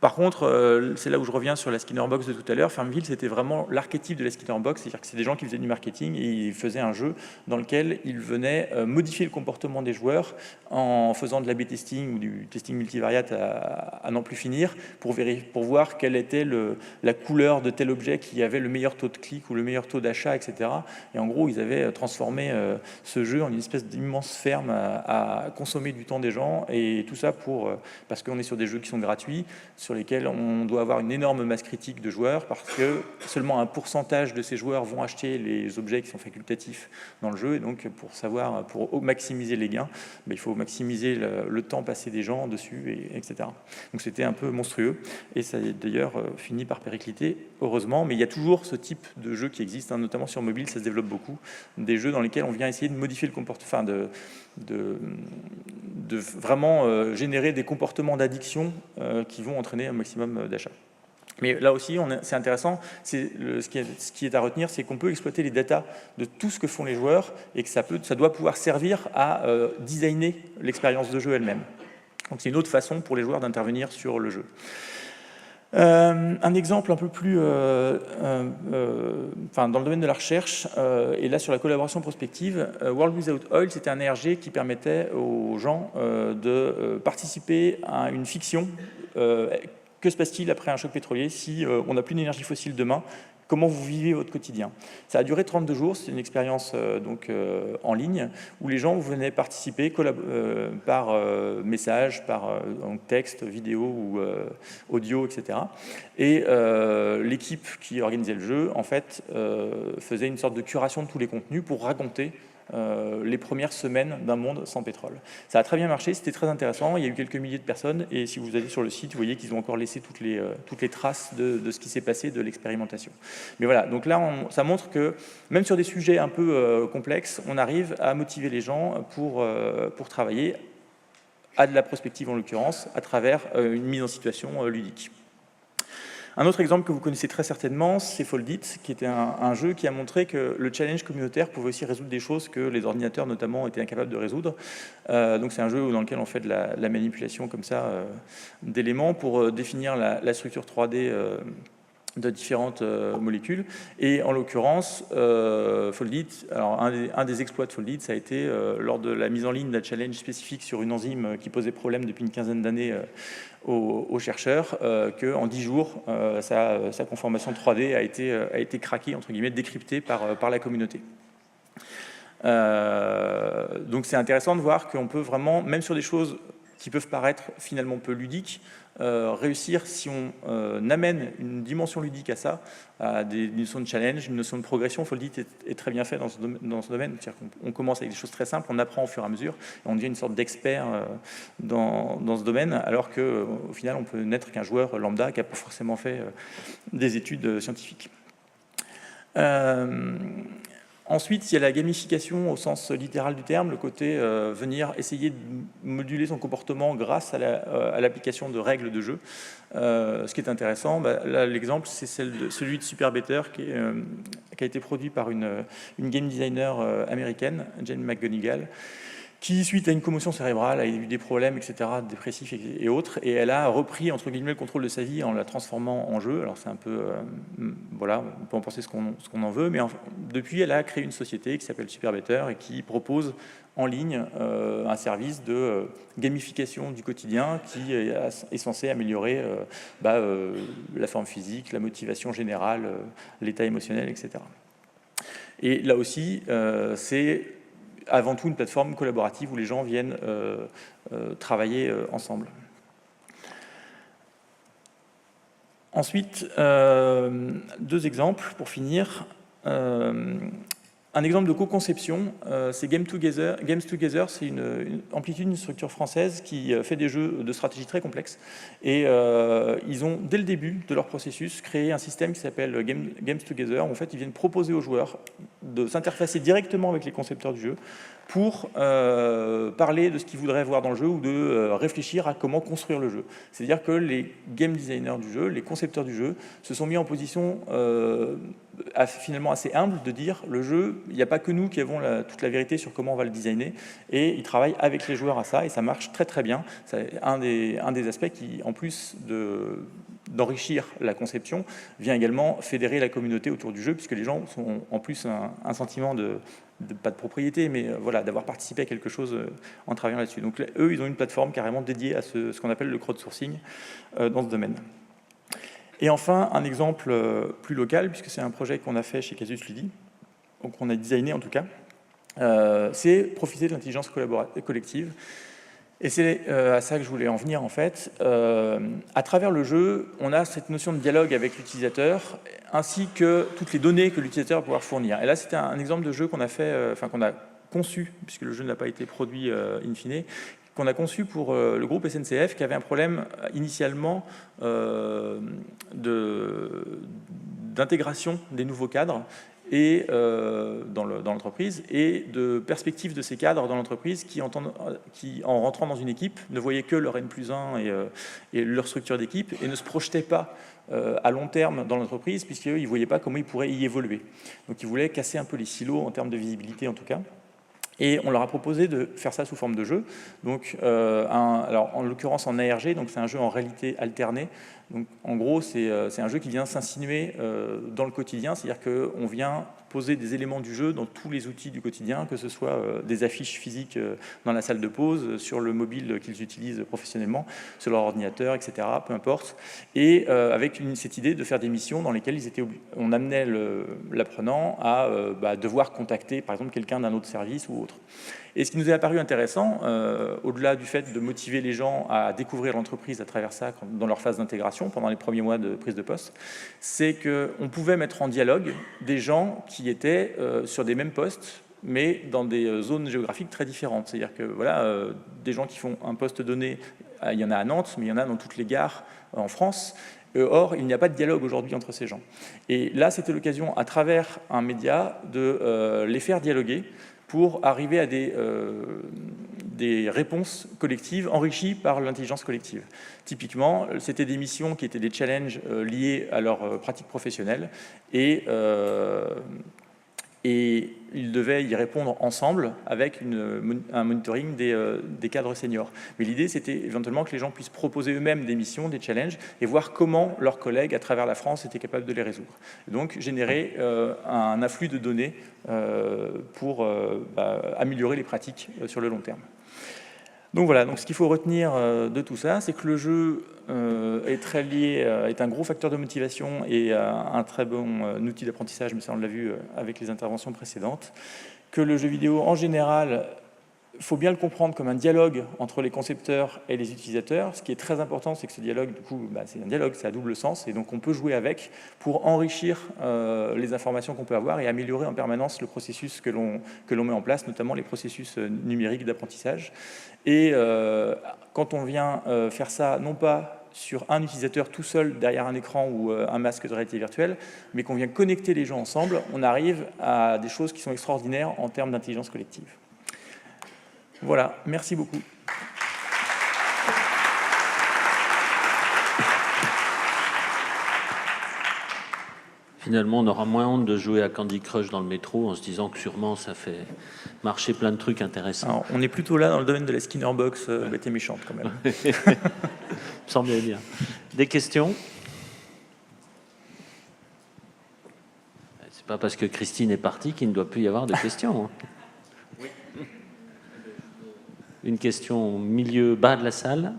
Par contre, c'est là où je reviens sur la Skinner Box de tout à l'heure. Farmville, c'était vraiment l'archétype de la Skinner Box, c'est-à-dire que c'est des gens qui faisaient du marketing et ils faisaient un jeu dans lequel ils venaient modifier le comportement des joueurs en faisant de l'A/B testing ou du testing multivariate à n'en plus finir pour voir quelle était la couleur de tel objet qui avait le meilleur taux de clic ou le meilleur taux d'achat, etc. Et en gros, ils avaient transformé ce jeu en une espèce d'immense ferme à consommer du temps des gens, et tout ça parce qu'on est sur des jeux qui sont gratuits, sur lesquels on doit avoir une énorme masse critique de joueurs, parce que seulement un pourcentage de ces joueurs vont acheter les objets qui sont facultatifs dans le jeu, et donc pour maximiser les gains, il faut maximiser le temps passé des gens dessus, etc. Donc c'était un peu monstrueux, et ça a d'ailleurs fini par péricliter, heureusement, mais il y a toujours ce type de jeu qui existe, notamment sur mobile, ça se développe beaucoup, des jeux dans lesquels on vient essayer de modifier le comportement, de vraiment générer des comportements d'addiction qui vont entraîner un maximum d'achats. Mais là aussi, c'est intéressant, ce qui est à retenir, c'est qu'on peut exploiter les datas de tout ce que font les joueurs, et que ça doit pouvoir servir à designer l'expérience de jeu elle-même. Donc c'est une autre façon pour les joueurs d'intervenir sur le jeu. Un exemple un peu plus dans le domaine de la recherche, et là sur la collaboration prospective, World Without Oil, c'était un ERG qui permettait aux gens de participer à une fiction. Que se passe-t-il après un choc pétrolier si on n'a plus d'énergie fossile demain? comment vous vivez votre quotidien. Ça a duré 32 jours, c'est une expérience en ligne, où les gens venaient participer par message, par texte, vidéo ou audio, etc. Et l'équipe qui organisait le jeu, en fait, faisait une sorte de curation de tous les contenus pour raconter les premières semaines d'un monde sans pétrole. Ça a très bien marché, c'était très intéressant, il y a eu quelques milliers de personnes, et si vous allez sur le site, vous voyez qu'ils ont encore laissé toutes les traces de ce qui s'est passé, de l'expérimentation. Mais voilà, donc là, ça montre que, même sur des sujets un peu complexes, on arrive à motiver les gens pour travailler à de la prospective, en l'occurrence, à travers une mise en situation ludique. Un autre exemple que vous connaissez très certainement, c'est Foldit, qui était un jeu qui a montré que le challenge communautaire pouvait aussi résoudre des choses que les ordinateurs, notamment, étaient incapables de résoudre. Donc c'est un jeu dans lequel on fait de la manipulation comme ça d'éléments pour définir la structure 3D de différentes molécules. Et en l'occurrence, Foldit, alors un des exploits de Foldit, ça a été lors de la mise en ligne d'un challenge spécifique sur une enzyme qui posait problème depuis une quinzaine d'années aux chercheurs, qu'en 10 jours, sa conformation 3D a été craquée, entre guillemets, décryptée par la communauté. Donc c'est intéressant de voir qu'on peut vraiment, même sur des choses qui peuvent paraître finalement peu ludiques, réussir, si on amène une dimension ludique à ça, à une notion de challenge, une notion de progression. Foldit est très bien fait dans ce domaine. C'est-à-dire qu'on commence avec des choses très simples, on apprend au fur et à mesure, et on devient une sorte d'expert dans ce domaine, alors qu'au final, on peut n'être qu'un joueur lambda qui n'a pas forcément fait des études scientifiques. Ensuite, il y a la gamification au sens littéral du terme, le côté venir essayer de moduler son comportement grâce à l'application de règles de jeu. Ce qui est intéressant, là l'exemple c'est celui de Super Better qui a été produit par une game designer américaine, Jane McGonigal, qui, suite à une commotion cérébrale, a eu des problèmes, etc., dépressifs et autres, et elle a repris, entre guillemets, le contrôle de sa vie en la transformant en jeu. Alors c'est un peu, voilà, on peut en penser ce qu'on en veut, mais depuis, elle a créé une société qui s'appelle Super Better et qui propose en ligne un service de gamification du quotidien qui est censé améliorer la forme physique, la motivation générale, l'état émotionnel, etc. Et là aussi, c'est avant tout une plateforme collaborative où les gens viennent travailler ensemble. Ensuite, deux exemples pour finir. Un exemple de co-conception, c'est Games Together, c'est une Amplitude, une structure française qui fait des jeux de stratégie très complexes. Et ils ont, dès le début de leur processus, créé un système qui s'appelle Games Together, où en fait, ils viennent proposer aux joueurs de s'interfacer directement avec les concepteurs du jeu pour parler de ce qu'ils voudraient voir dans le jeu ou de réfléchir à comment construire le jeu. C'est-à-dire que les game designers du jeu, les concepteurs du jeu, se sont mis en position finalement assez humble de dire le jeu, il n'y a pas que nous qui avons toute la vérité sur comment on va le designer, et ils travaillent avec les joueurs à ça, et ça marche très très bien. C'est un des aspects qui, en plus d'enrichir la conception, vient également fédérer la communauté autour du jeu, puisque les gens ont en plus un sentiment pas de propriété, mais voilà, d'avoir participé à quelque chose en travaillant là-dessus. Donc eux, ils ont une plateforme carrément dédiée à ce qu'on appelle le crowdsourcing dans ce domaine. Et enfin, un exemple plus local, puisque c'est un projet qu'on a fait chez Casus Ludi, donc on a designé en tout cas, c'est profiter de l'intelligence collective. Et c'est à ça que je voulais en venir en fait. À travers le jeu, on a cette notion de dialogue avec l'utilisateur, ainsi que toutes les données que l'utilisateur va pouvoir fournir. Et là, c'était un exemple de jeu qu'on a fait, qu'on a conçu, puisque le jeu n'a pas été produit in fine, qu'on a conçu pour le groupe SNCF, qui avait un problème initialement d'intégration des nouveaux cadres et dans l'entreprise, et de perspective de ces cadres dans l'entreprise qui, en rentrant dans une équipe, ne voyaient que leur N+1 et leur structure d'équipe, et ne se projetaient pas à long terme dans l'entreprise, puisqu'ils ne voyaient pas comment ils pourraient y évoluer. Donc ils voulaient casser un peu les silos en termes de visibilité en tout cas. Et on leur a proposé de faire ça sous forme de jeu. Donc, alors, en l'occurrence en ARG, donc c'est un jeu en réalité alternée. Donc, en gros, c'est un jeu qui vient s'insinuer dans le quotidien, c'est-à-dire qu'on vient poser des éléments du jeu dans tous les outils du quotidien, que ce soit des affiches physiques dans la salle de pause, sur le mobile qu'ils utilisent professionnellement, sur leur ordinateur, etc., peu importe, et avec cette idée de faire des missions dans lesquelles on amenait l'apprenant à devoir contacter, par exemple, quelqu'un d'un autre service ou autre. Et ce qui nous est apparu intéressant, au-delà du fait de motiver les gens à découvrir l'entreprise à travers ça, dans leur phase d'intégration, pendant les premiers mois de prise de poste, c'est qu'on pouvait mettre en dialogue des gens qui étaient sur des mêmes postes, mais dans des zones géographiques très différentes. C'est-à-dire que voilà, des gens qui font un poste donné, il y en a à Nantes, mais il y en a dans toutes les gares en France. Or, il n'y a pas de dialogue aujourd'hui entre ces gens. Et là, c'était l'occasion, à travers un média, de les faire dialoguer pour arriver à des réponses collectives enrichies par l'intelligence collective. Typiquement, c'était des missions qui étaient des challenges liés à leur pratique professionnelle et ils devaient y répondre ensemble avec un monitoring des cadres seniors. Mais l'idée, c'était éventuellement que les gens puissent proposer eux-mêmes des missions, des challenges, et voir comment leurs collègues à travers la France étaient capables de les résoudre. Et donc, générer un afflux de données pour améliorer les pratiques sur le long terme. Donc voilà, donc ce qu'il faut retenir de tout ça, c'est que le jeu est très lié, est un gros facteur de motivation et un très bon outil d'apprentissage, mais ça on l'a vu avec les interventions précédentes, que le jeu vidéo en général, il faut bien le comprendre comme un dialogue entre les concepteurs et les utilisateurs. Ce qui est très important, c'est que ce dialogue, du coup, c'est un dialogue, c'est à double sens, et donc on peut jouer avec pour enrichir les informations qu'on peut avoir et améliorer en permanence le processus que l'on met en place, notamment les processus numériques d'apprentissage. Et quand on vient faire ça, non pas sur un utilisateur tout seul derrière un écran ou un masque de réalité virtuelle, mais qu'on vient connecter les gens ensemble, on arrive à des choses qui sont extraordinaires en termes d'intelligence collective. Voilà, merci beaucoup. Finalement, on aura moins honte de jouer à Candy Crush dans le métro en se disant que sûrement ça fait marcher plein de trucs intéressants. Alors, on est plutôt là dans le domaine de la Skinner Box bête et méchante quand même. Me semblait bien. Des questions ? C'est pas parce que Christine est partie qu'il ne doit plus y avoir de questions. Oui. Une question au milieu bas de la salle.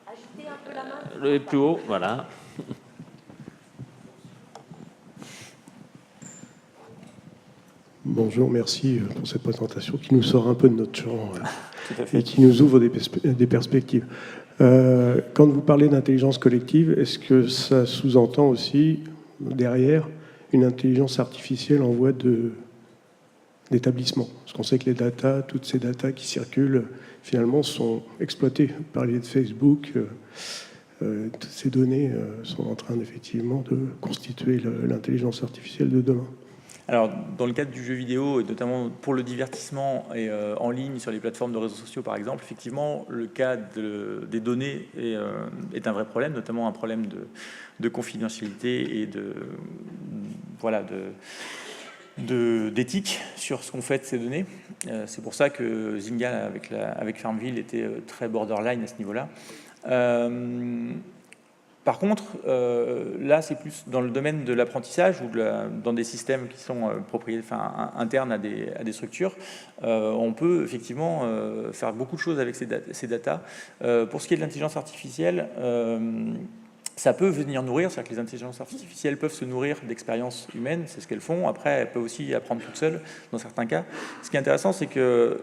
Agitez un peu la main. Le plus haut, voilà. Bonjour, merci pour cette présentation qui nous sort un peu de notre champ et qui nous ouvre des perspectives. Quand vous parlez d'intelligence collective, est-ce que ça sous-entend aussi, derrière, une intelligence artificielle en voie d'établissement? Parce qu'on sait que les datas, toutes ces datas qui circulent, finalement, sont exploitées par les Facebook. Toutes ces données sont en train, effectivement, de constituer l'intelligence artificielle de demain. Alors, dans le cadre du jeu vidéo, et notamment pour le divertissement et en ligne sur les plateformes de réseaux sociaux, par exemple, effectivement, le cas des données est un vrai problème, notamment un problème de confidentialité et d'éthique sur ce qu'on fait de ces données. C'est pour ça que Zynga, avec Farmville, était très borderline à ce niveau-là. Par contre, là, c'est plus dans le domaine de l'apprentissage ou dans des systèmes qui sont internes à des structures. On peut effectivement faire beaucoup de choses avec ces datas. Pour ce qui est de l'intelligence artificielle, ça peut venir nourrir, c'est-à-dire que les intelligences artificielles peuvent se nourrir d'expériences humaines, c'est ce qu'elles font. Après, elles peuvent aussi apprendre toutes seules, dans certains cas. Ce qui est intéressant, c'est que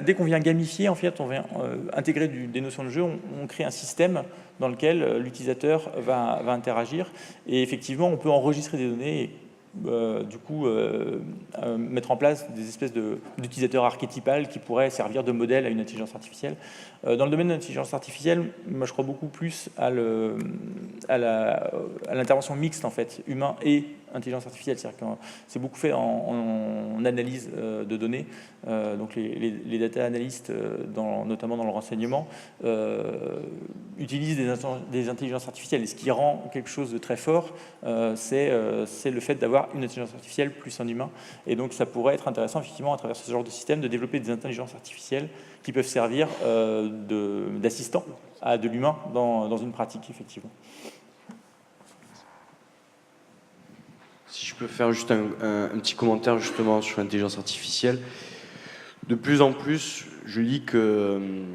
dès qu'on vient gamifier, en fait, on vient intégrer des notions de jeu, on crée un système dans lequel l'utilisateur va interagir. Et effectivement, on peut enregistrer des données et mettre en place des espèces d'utilisateurs archétypales qui pourraient servir de modèle à une intelligence artificielle. Dans le domaine de l'intelligence artificielle, moi je crois beaucoup plus à l'intervention mixte en fait, humain et intelligence artificielle. C'est-à-dire que c'est beaucoup fait en analyse de données. Donc les data analystes, notamment dans le renseignement, utilisent des intelligences artificielles. Et ce qui rend quelque chose de très fort, c'est le fait d'avoir une intelligence artificielle plus un humain. Et donc ça pourrait être intéressant, effectivement, à travers ce genre de système, de développer des intelligences artificielles qui peuvent servir d'assistant à de l'humain dans une pratique, effectivement. Si je peux faire juste un petit commentaire justement sur l'intelligence artificielle. De plus en plus, je lis qu'on ne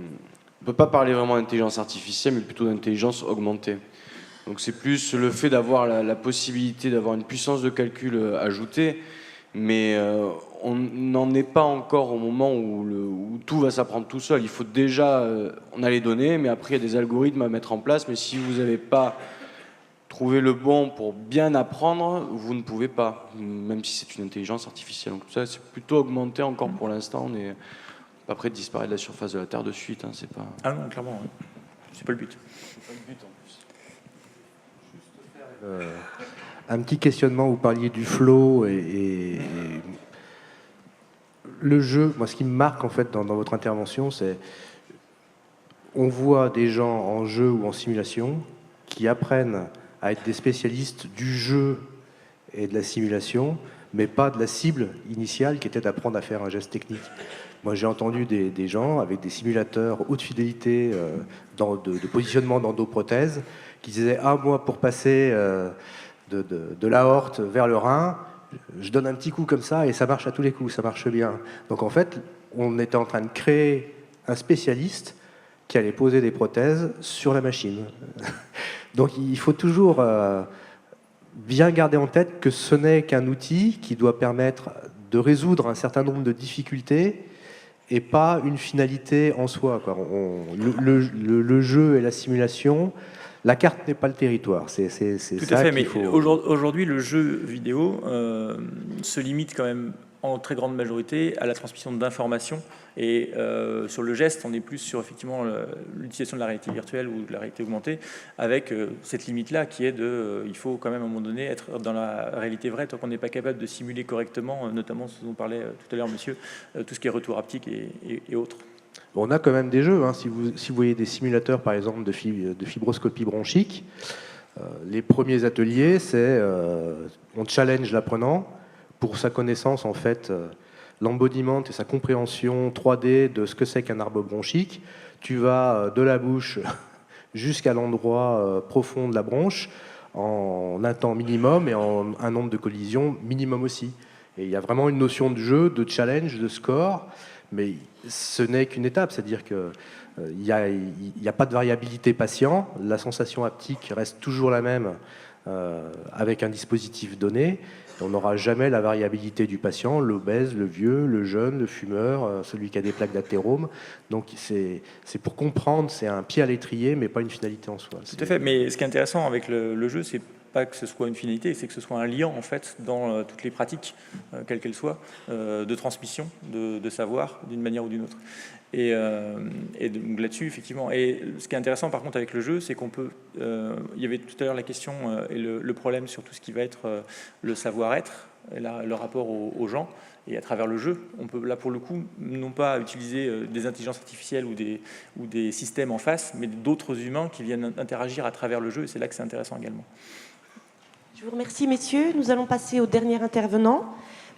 peut pas parler vraiment d'intelligence artificielle, mais plutôt d'intelligence augmentée. Donc c'est plus le fait d'avoir la possibilité d'avoir une puissance de calcul ajoutée, mais on n'en est pas encore au moment où tout va s'apprendre tout seul. Il faut déjà, on a les données, mais après il y a des algorithmes à mettre en place, mais si vous n'avez pas trouvé le bon pour bien apprendre, vous ne pouvez pas, même si c'est une intelligence artificielle. Donc ça, c'est plutôt augmenté encore pour l'instant. On n'est pas prêt de disparaître de la surface de la Terre de suite. Hein, c'est pas... Ah non, clairement, ouais. C'est pas le but. C'est pas le but en Juste plus. faire un petit questionnement, vous parliez du flow et le jeu. Moi, ce qui me marque en fait dans votre intervention, c'est on voit des gens en jeu ou en simulation qui apprennent à être des spécialistes du jeu et de la simulation, mais pas de la cible initiale qui était d'apprendre à faire un geste technique. Moi, j'ai entendu des gens avec des simulateurs haute fidélité de positionnement d'endoprothèse qui disaient « Ah, moi, pour passer de l'aorte vers le rein, je donne un petit coup comme ça et ça marche à tous les coups, ça marche bien. » Donc, en fait, on était en train de créer un spécialiste qui allait poser des prothèses sur la machine. Donc il faut toujours bien garder en tête que ce n'est qu'un outil qui doit permettre de résoudre un certain nombre de difficultés et pas une finalité en soi, quoi. Le jeu et la simulation, la carte n'est pas le territoire. C'est Tout ça à fait, qu'il mais faut... aujourd'hui, le jeu vidéo se limite quand même en très grande majorité à la transmission d'informations. Et sur le geste, on est plus sur effectivement l'utilisation de la réalité virtuelle ou de la réalité augmentée, avec cette limite-là qui est il faut quand même à un moment donné être dans la réalité vraie, tant qu'on n'est pas capable de simuler correctement, notamment ce dont parlait tout à l'heure monsieur, tout ce qui est retour haptique et autres. On a quand même des jeux, hein. Si vous voyez des simulateurs par exemple de fibroscopie bronchique, les premiers ateliers, c'est on challenge l'apprenant pour sa connaissance en fait, l'embodiment et sa compréhension 3D de ce que c'est qu'un arbre bronchique. Tu vas de la bouche jusqu'à l'endroit profond de la bronche en un temps minimum et en un nombre de collisions minimum aussi. Et il y a vraiment une notion de jeu, de challenge, de score, mais ce n'est qu'une étape, c'est-à-dire que il n'y a pas de variabilité patient, la sensation haptique reste toujours la même avec un dispositif donné. On n'aura jamais la variabilité du patient, l'obèse, le vieux, le jeune, le fumeur, celui qui a des plaques d'athérome. Donc c'est pour comprendre, c'est un pied à l'étrier, mais pas une finalité en soi. Tout à fait, mais ce qui est intéressant avec le jeu, c'est pas que ce soit une finalité, c'est que ce soit un lien en fait dans toutes les pratiques, quelles qu'elles soient, de transmission de savoir d'une manière ou d'une autre. Et donc là-dessus, effectivement. Et ce qui est intéressant par contre avec le jeu, c'est qu'on peut... il y avait tout à l'heure la question et le problème sur tout ce qui va être le savoir-être, et le rapport aux gens. Et à travers le jeu, on peut là pour le coup non pas utiliser des intelligences artificielles ou des systèmes en face, mais d'autres humains qui viennent interagir à travers le jeu. Et c'est là que c'est intéressant également. Je vous remercie, messieurs. Nous allons passer au dernier intervenant,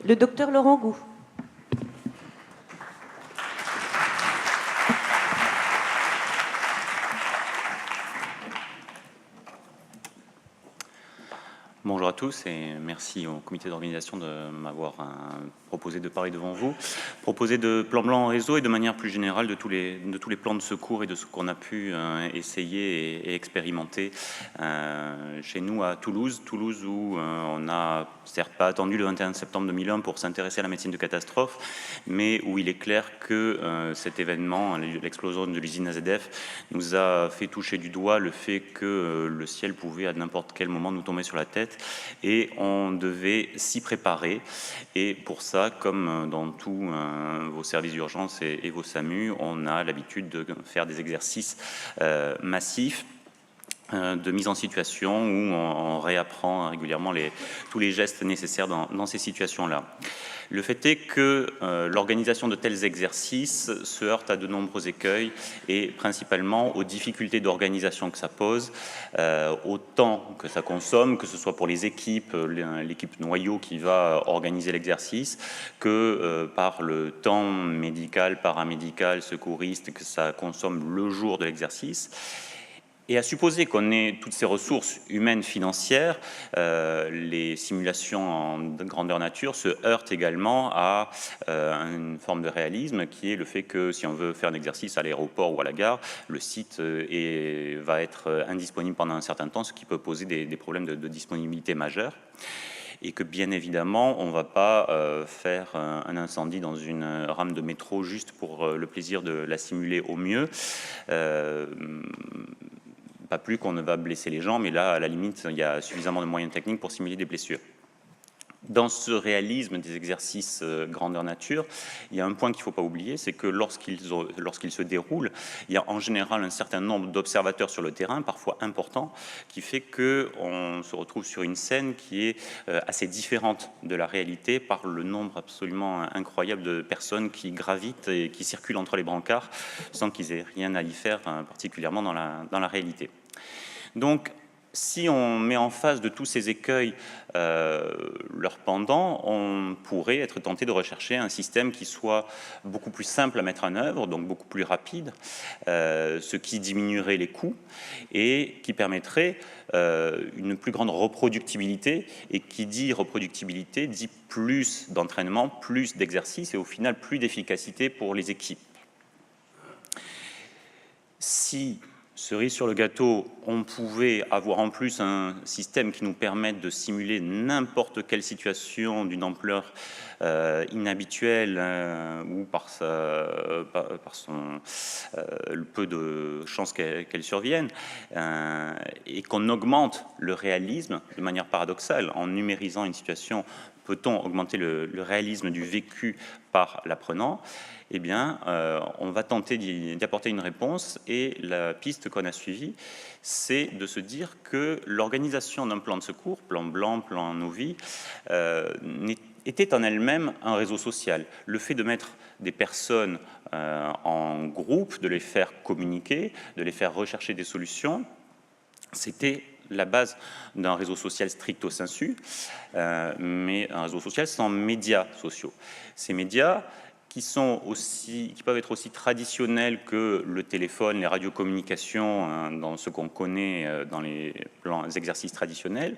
le docteur Laurent Gou. Bonjour à tous et merci au comité d'organisation de m'avoir proposé de parler devant vous, proposer de plan blanc en réseau et de manière plus générale de tous les plans de secours et de ce qu'on a pu essayer et expérimenter chez nous à Toulouse où on n'a certes pas attendu le 21 septembre 2001 pour s'intéresser à la médecine de catastrophe, mais où il est clair que cet événement, l'explosion de l'usine AZF, nous a fait toucher du doigt le fait que le ciel pouvait à n'importe quel moment nous tomber sur la tête et on devait s'y préparer. Et pour ça, comme dans tous vos services d'urgence et vos SAMU, on a l'habitude de faire des exercices massifs de mise en situation où on réapprend régulièrement tous les gestes nécessaires dans ces situations-là. Le fait est que l'organisation de tels exercices se heurte à de nombreux écueils et principalement aux difficultés d'organisation que ça pose, au temps que ça consomme, que ce soit pour les équipes, l'équipe noyau qui va organiser l'exercice, que par le temps médical, paramédical, secouriste que ça consomme le jour de l'exercice. Et à supposer qu'on ait toutes ces ressources humaines, financières, les simulations en grandeur nature se heurtent également à une forme de réalisme qui est le fait que si on veut faire un exercice à l'aéroport ou à la gare, le site va être indisponible pendant un certain temps, ce qui peut poser des problèmes de disponibilité majeurs. Et que bien évidemment, on ne va pas faire un incendie dans une rame de métro juste pour le plaisir de la simuler au mieux. Pas plus qu'on ne va blesser les gens, mais là, à la limite, il y a suffisamment de moyens techniques pour simuler des blessures. Dans ce réalisme des exercices grandeur nature, il y a un point qu'il ne faut pas oublier, c'est que lorsqu'ils se déroulent, il y a en général un certain nombre d'observateurs sur le terrain, parfois importants, qui fait qu'on se retrouve sur une scène qui est assez différente de la réalité par le nombre absolument incroyable de personnes qui gravitent et qui circulent entre les brancards sans qu'ils aient rien à y faire, particulièrement dans la réalité. Donc, si on met en face de tous ces écueils leur pendant, on pourrait être tenté de rechercher un système qui soit beaucoup plus simple à mettre en œuvre, donc beaucoup plus rapide, ce qui diminuerait les coûts et qui permettrait une plus grande reproductibilité. Et qui dit reproductibilité dit plus d'entraînement, plus d'exercice et au final plus d'efficacité pour les équipes. Si cerise sur le gâteau, on pouvait avoir en plus un système qui nous permette de simuler n'importe quelle situation d'une ampleur inhabituelle ou par le peu de chances qu'elle survienne, et qu'on augmente le réalisme de manière paradoxale en numérisant une situation. Peut-on augmenter le réalisme du vécu par l'apprenant ? Eh bien, on va tenter d'y apporter une réponse et la piste qu'on a suivie, c'est de se dire que l'organisation d'un plan de secours, plan blanc, plan Novi, était en elle-même un réseau social. Le fait de mettre des personnes en groupe, de les faire communiquer, de les faire rechercher des solutions, c'était la base d'un réseau social stricto sensu, mais un réseau social sans médias sociaux. Ces médias qui peuvent être aussi traditionnels que le téléphone, les radiocommunications, dans ce qu'on connaît dans les exercices traditionnels,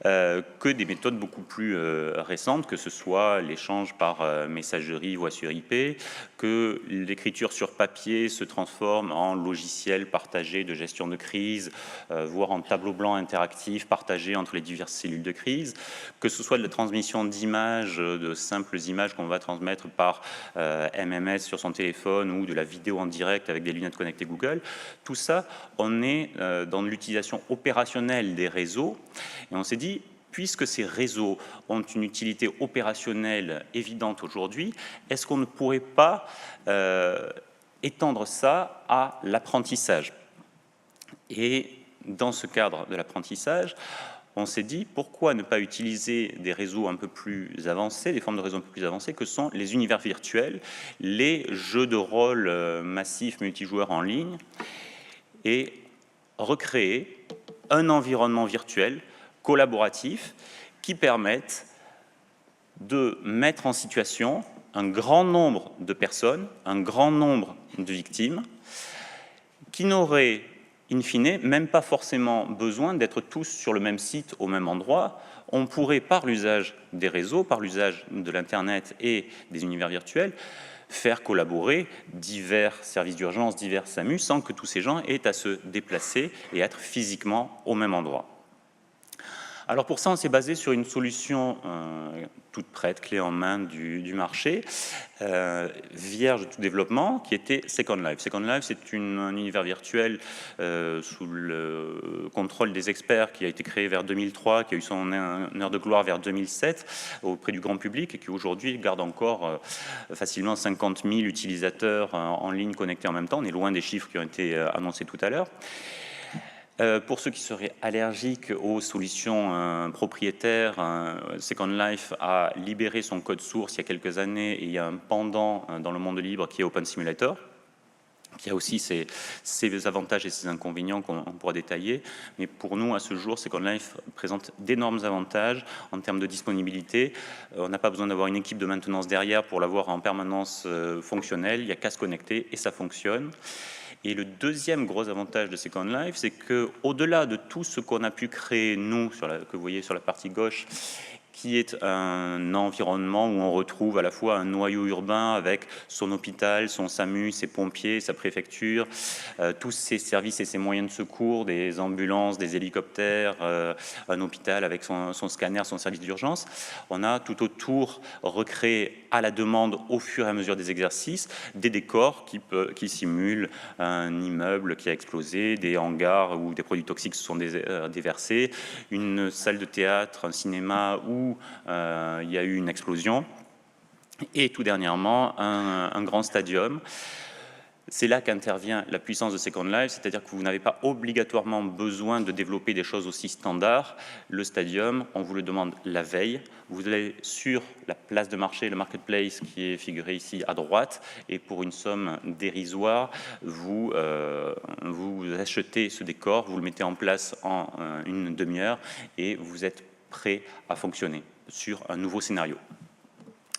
que des méthodes beaucoup plus récentes, que ce soit l'échange par messagerie, voix sur IP, que l'écriture sur papier se transforme en logiciel partagé de gestion de crise, voire en tableau blanc interactif partagé entre les diverses cellules de crise, que ce soit de la transmission d'images, de simples images qu'on va transmettre par MMS sur son téléphone ou de la vidéo en direct avec des lunettes connectées Google. Tout ça, on est dans l'utilisation opérationnelle des réseaux et on s'est dit, puisque ces réseaux ont une utilité opérationnelle évidente aujourd'hui, est-ce qu'on ne pourrait pas étendre ça à l'apprentissage ? Et dans ce cadre de l'apprentissage, on s'est dit, pourquoi ne pas utiliser des réseaux un peu plus avancés, des formes de réseaux un peu plus avancées, que sont les univers virtuels, les jeux de rôle massifs multijoueurs en ligne, et recréer un environnement virtuel collaboratifs qui permettent de mettre en situation un grand nombre de personnes, un grand nombre de victimes, qui n'auraient, in fine, même pas forcément besoin d'être tous sur le même site, au même endroit. On pourrait, par l'usage des réseaux, par l'usage de l'Internet et des univers virtuels, faire collaborer divers services d'urgence, divers SAMU, sans que tous ces gens aient à se déplacer et être physiquement au même endroit. Alors pour ça, on s'est basé sur une solution toute prête, clé en main du marché, vierge de tout développement, qui était Second Life. Second Life, c'est un univers virtuel sous le contrôle des experts qui a été créé vers 2003, qui a eu son heure de gloire vers 2007 auprès du grand public et qui aujourd'hui garde encore facilement 50 000 utilisateurs en ligne connectés en même temps. On est loin des chiffres qui ont été annoncés tout à l'heure. Pour ceux qui seraient allergiques aux solutions propriétaires, Second Life a libéré son code source il y a quelques années et il y a un pendant dans le monde libre qui est Open Simulator, qui a aussi ses avantages et ses inconvénients qu'on pourra détailler. Mais pour nous, à ce jour, Second Life présente d'énormes avantages en termes de disponibilité. On n'a pas besoin d'avoir une équipe de maintenance derrière pour l'avoir en permanence fonctionnelle. Il n'y a qu'à se connecter et ça fonctionne. Et le deuxième gros avantage de Second Life, c'est qu'au-delà de tout ce qu'on a pu créer, nous, que vous voyez sur la partie gauche, qui est un environnement où on retrouve à la fois un noyau urbain avec son hôpital, son SAMU, ses pompiers, sa préfecture, tous ses services et ses moyens de secours, des ambulances, des hélicoptères, un hôpital avec son scanner, son service d'urgence. On a tout autour recréé à la demande au fur et à mesure des exercices des décors qui simulent un immeuble qui a explosé, des hangars où des produits toxiques se sont déversés, une salle de théâtre, un cinéma où il y a eu une explosion, et tout dernièrement un grand stadium. C'est là qu'intervient la puissance de Second Life, c'est-à-dire que vous n'avez pas obligatoirement besoin de développer des choses aussi standards. Le stadium, on vous le demande la veille, vous allez sur la place de marché, le marketplace qui est figuré ici à droite, et pour une somme dérisoire, vous achetez ce décor, vous le mettez en place en une demi-heure, et vous êtes prêt à fonctionner sur un nouveau scénario.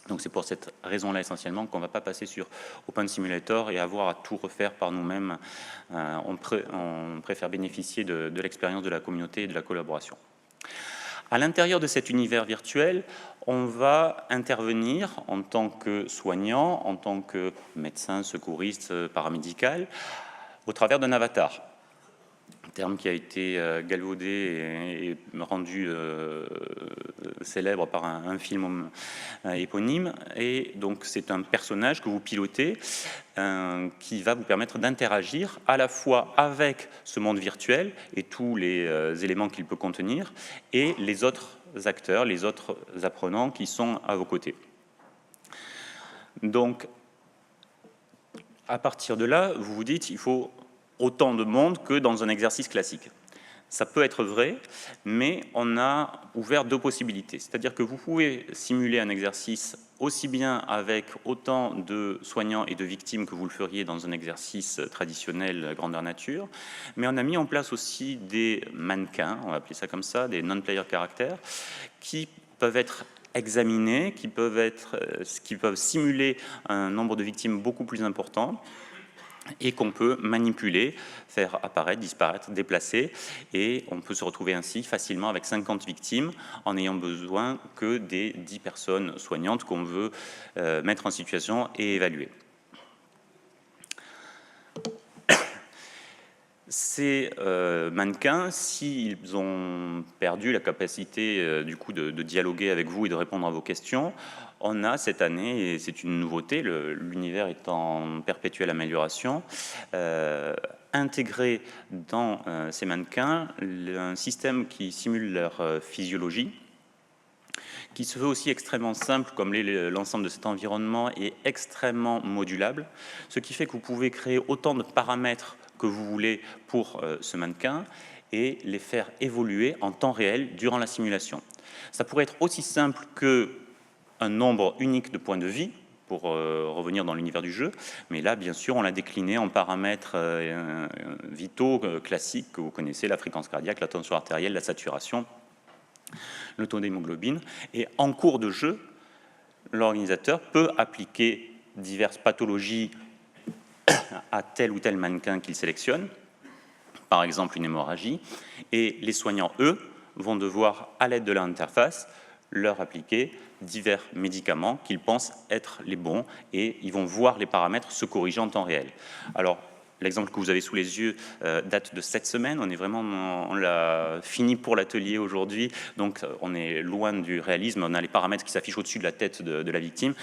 Donc c'est pour cette raison-là essentiellement qu'on ne va pas passer sur Open Simulator et avoir à tout refaire par nous-mêmes. On préfère bénéficier de l'expérience de la communauté et de la collaboration. À l'intérieur de cet univers virtuel, on va intervenir en tant que soignant, en tant que médecin, secouriste, paramédical, au travers d'un avatar. Un terme qui a été galvaudé et rendu célèbre par un film éponyme. Et donc c'est un personnage que vous pilotez qui va vous permettre d'interagir à la fois avec ce monde virtuel et tous les éléments qu'il peut contenir et les autres acteurs, les autres apprenants qui sont à vos côtés. Donc à partir de là, vous vous dites il faut autant de monde que dans un exercice classique. Ça peut être vrai, mais on a ouvert deux possibilités. C'est-à-dire que vous pouvez simuler un exercice aussi bien avec autant de soignants et de victimes que vous le feriez dans un exercice traditionnel grandeur nature, mais on a mis en place aussi des mannequins, on va appeler ça comme ça, des non-player characters, qui peuvent être examinés, qui peuvent simuler un nombre de victimes beaucoup plus important, et qu'on peut manipuler, faire apparaître, disparaître, déplacer, et on peut se retrouver ainsi facilement avec 50 victimes en n'ayant besoin que des 10 personnes soignantes qu'on veut mettre en situation et évaluer. Ces mannequins, s'ils ont perdu la capacité du coup de dialoguer avec vous et de répondre à vos questions, on a cette année, et c'est une nouveauté, l'univers est en perpétuelle amélioration, intégré dans ces mannequins un système qui simule leur physiologie, qui se veut aussi extrêmement simple, comme l'ensemble de cet environnement est extrêmement modulable, ce qui fait que vous pouvez créer autant de paramètres que vous voulez pour ce mannequin et les faire évoluer en temps réel durant la simulation. Ça pourrait être aussi simple qu'un nombre unique de points de vie, pour revenir dans l'univers du jeu, mais là, bien sûr, on l'a décliné en paramètres vitaux classiques que vous connaissez, la fréquence cardiaque, la tension artérielle, la saturation, le taux d'hémoglobine, et en cours de jeu, l'organisateur peut appliquer diverses pathologies à tel ou tel mannequin qu'il sélectionne, par exemple une hémorragie, et les soignants, eux, vont devoir, à l'aide de l'interface, leur appliquer divers médicaments qu'ils pensent être les bons, et ils vont voir les paramètres se corriger en temps réel. Alors, l'exemple que vous avez sous les yeux date de cette semaine, on l'a fini pour l'atelier aujourd'hui, donc on est loin du réalisme, on a les paramètres qui s'affichent au-dessus de la tête de la victime,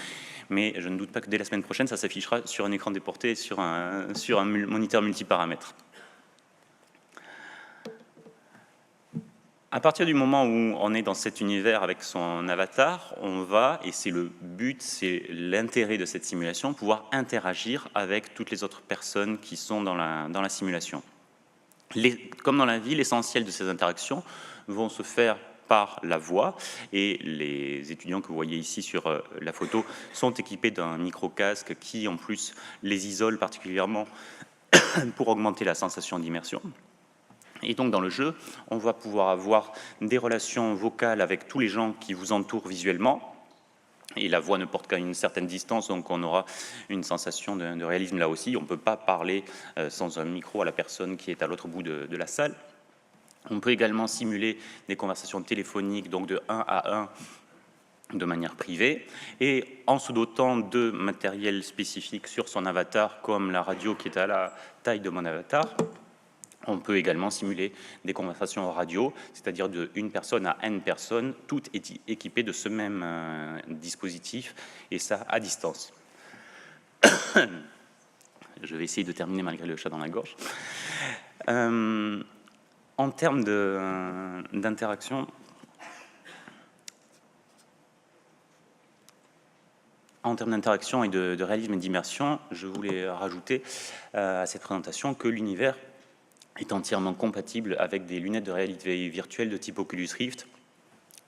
mais je ne doute pas que dès la semaine prochaine, ça s'affichera sur un écran déporté, sur un moniteur multiparamètres. À partir du moment où on est dans cet univers avec son avatar, on va, et c'est le but, c'est l'intérêt de cette simulation, pouvoir interagir avec toutes les autres personnes qui sont dans la simulation. Comme dans la vie, l'essentiel de ces interactions vont se faire par la voix, et les étudiants que vous voyez ici sur la photo sont équipés d'un micro-casque qui, en plus, les isole particulièrement pour augmenter la sensation d'immersion. Et donc, dans le jeu, on va pouvoir avoir des relations vocales avec tous les gens qui vous entourent visuellement, et la voix ne porte qu'à une certaine distance, donc on aura une sensation de réalisme là aussi. On ne peut pas parler sans un micro à la personne qui est à l'autre bout de la salle. On peut également simuler des conversations téléphoniques, donc de 1 à 1, de manière privée, et en se dotant de matériel spécifique sur son avatar, comme la radio qui est à la taille de mon avatar. On peut également simuler des conversations radio, c'est-à-dire de une personne à n personnes, toutes équipées de ce même dispositif, et ça à distance. Je vais essayer de terminer malgré le chat dans la gorge. En termes d'interaction, et de réalisme et d'immersion, je voulais rajouter à cette présentation que l'univers est entièrement compatible avec des lunettes de réalité virtuelle de type Oculus Rift,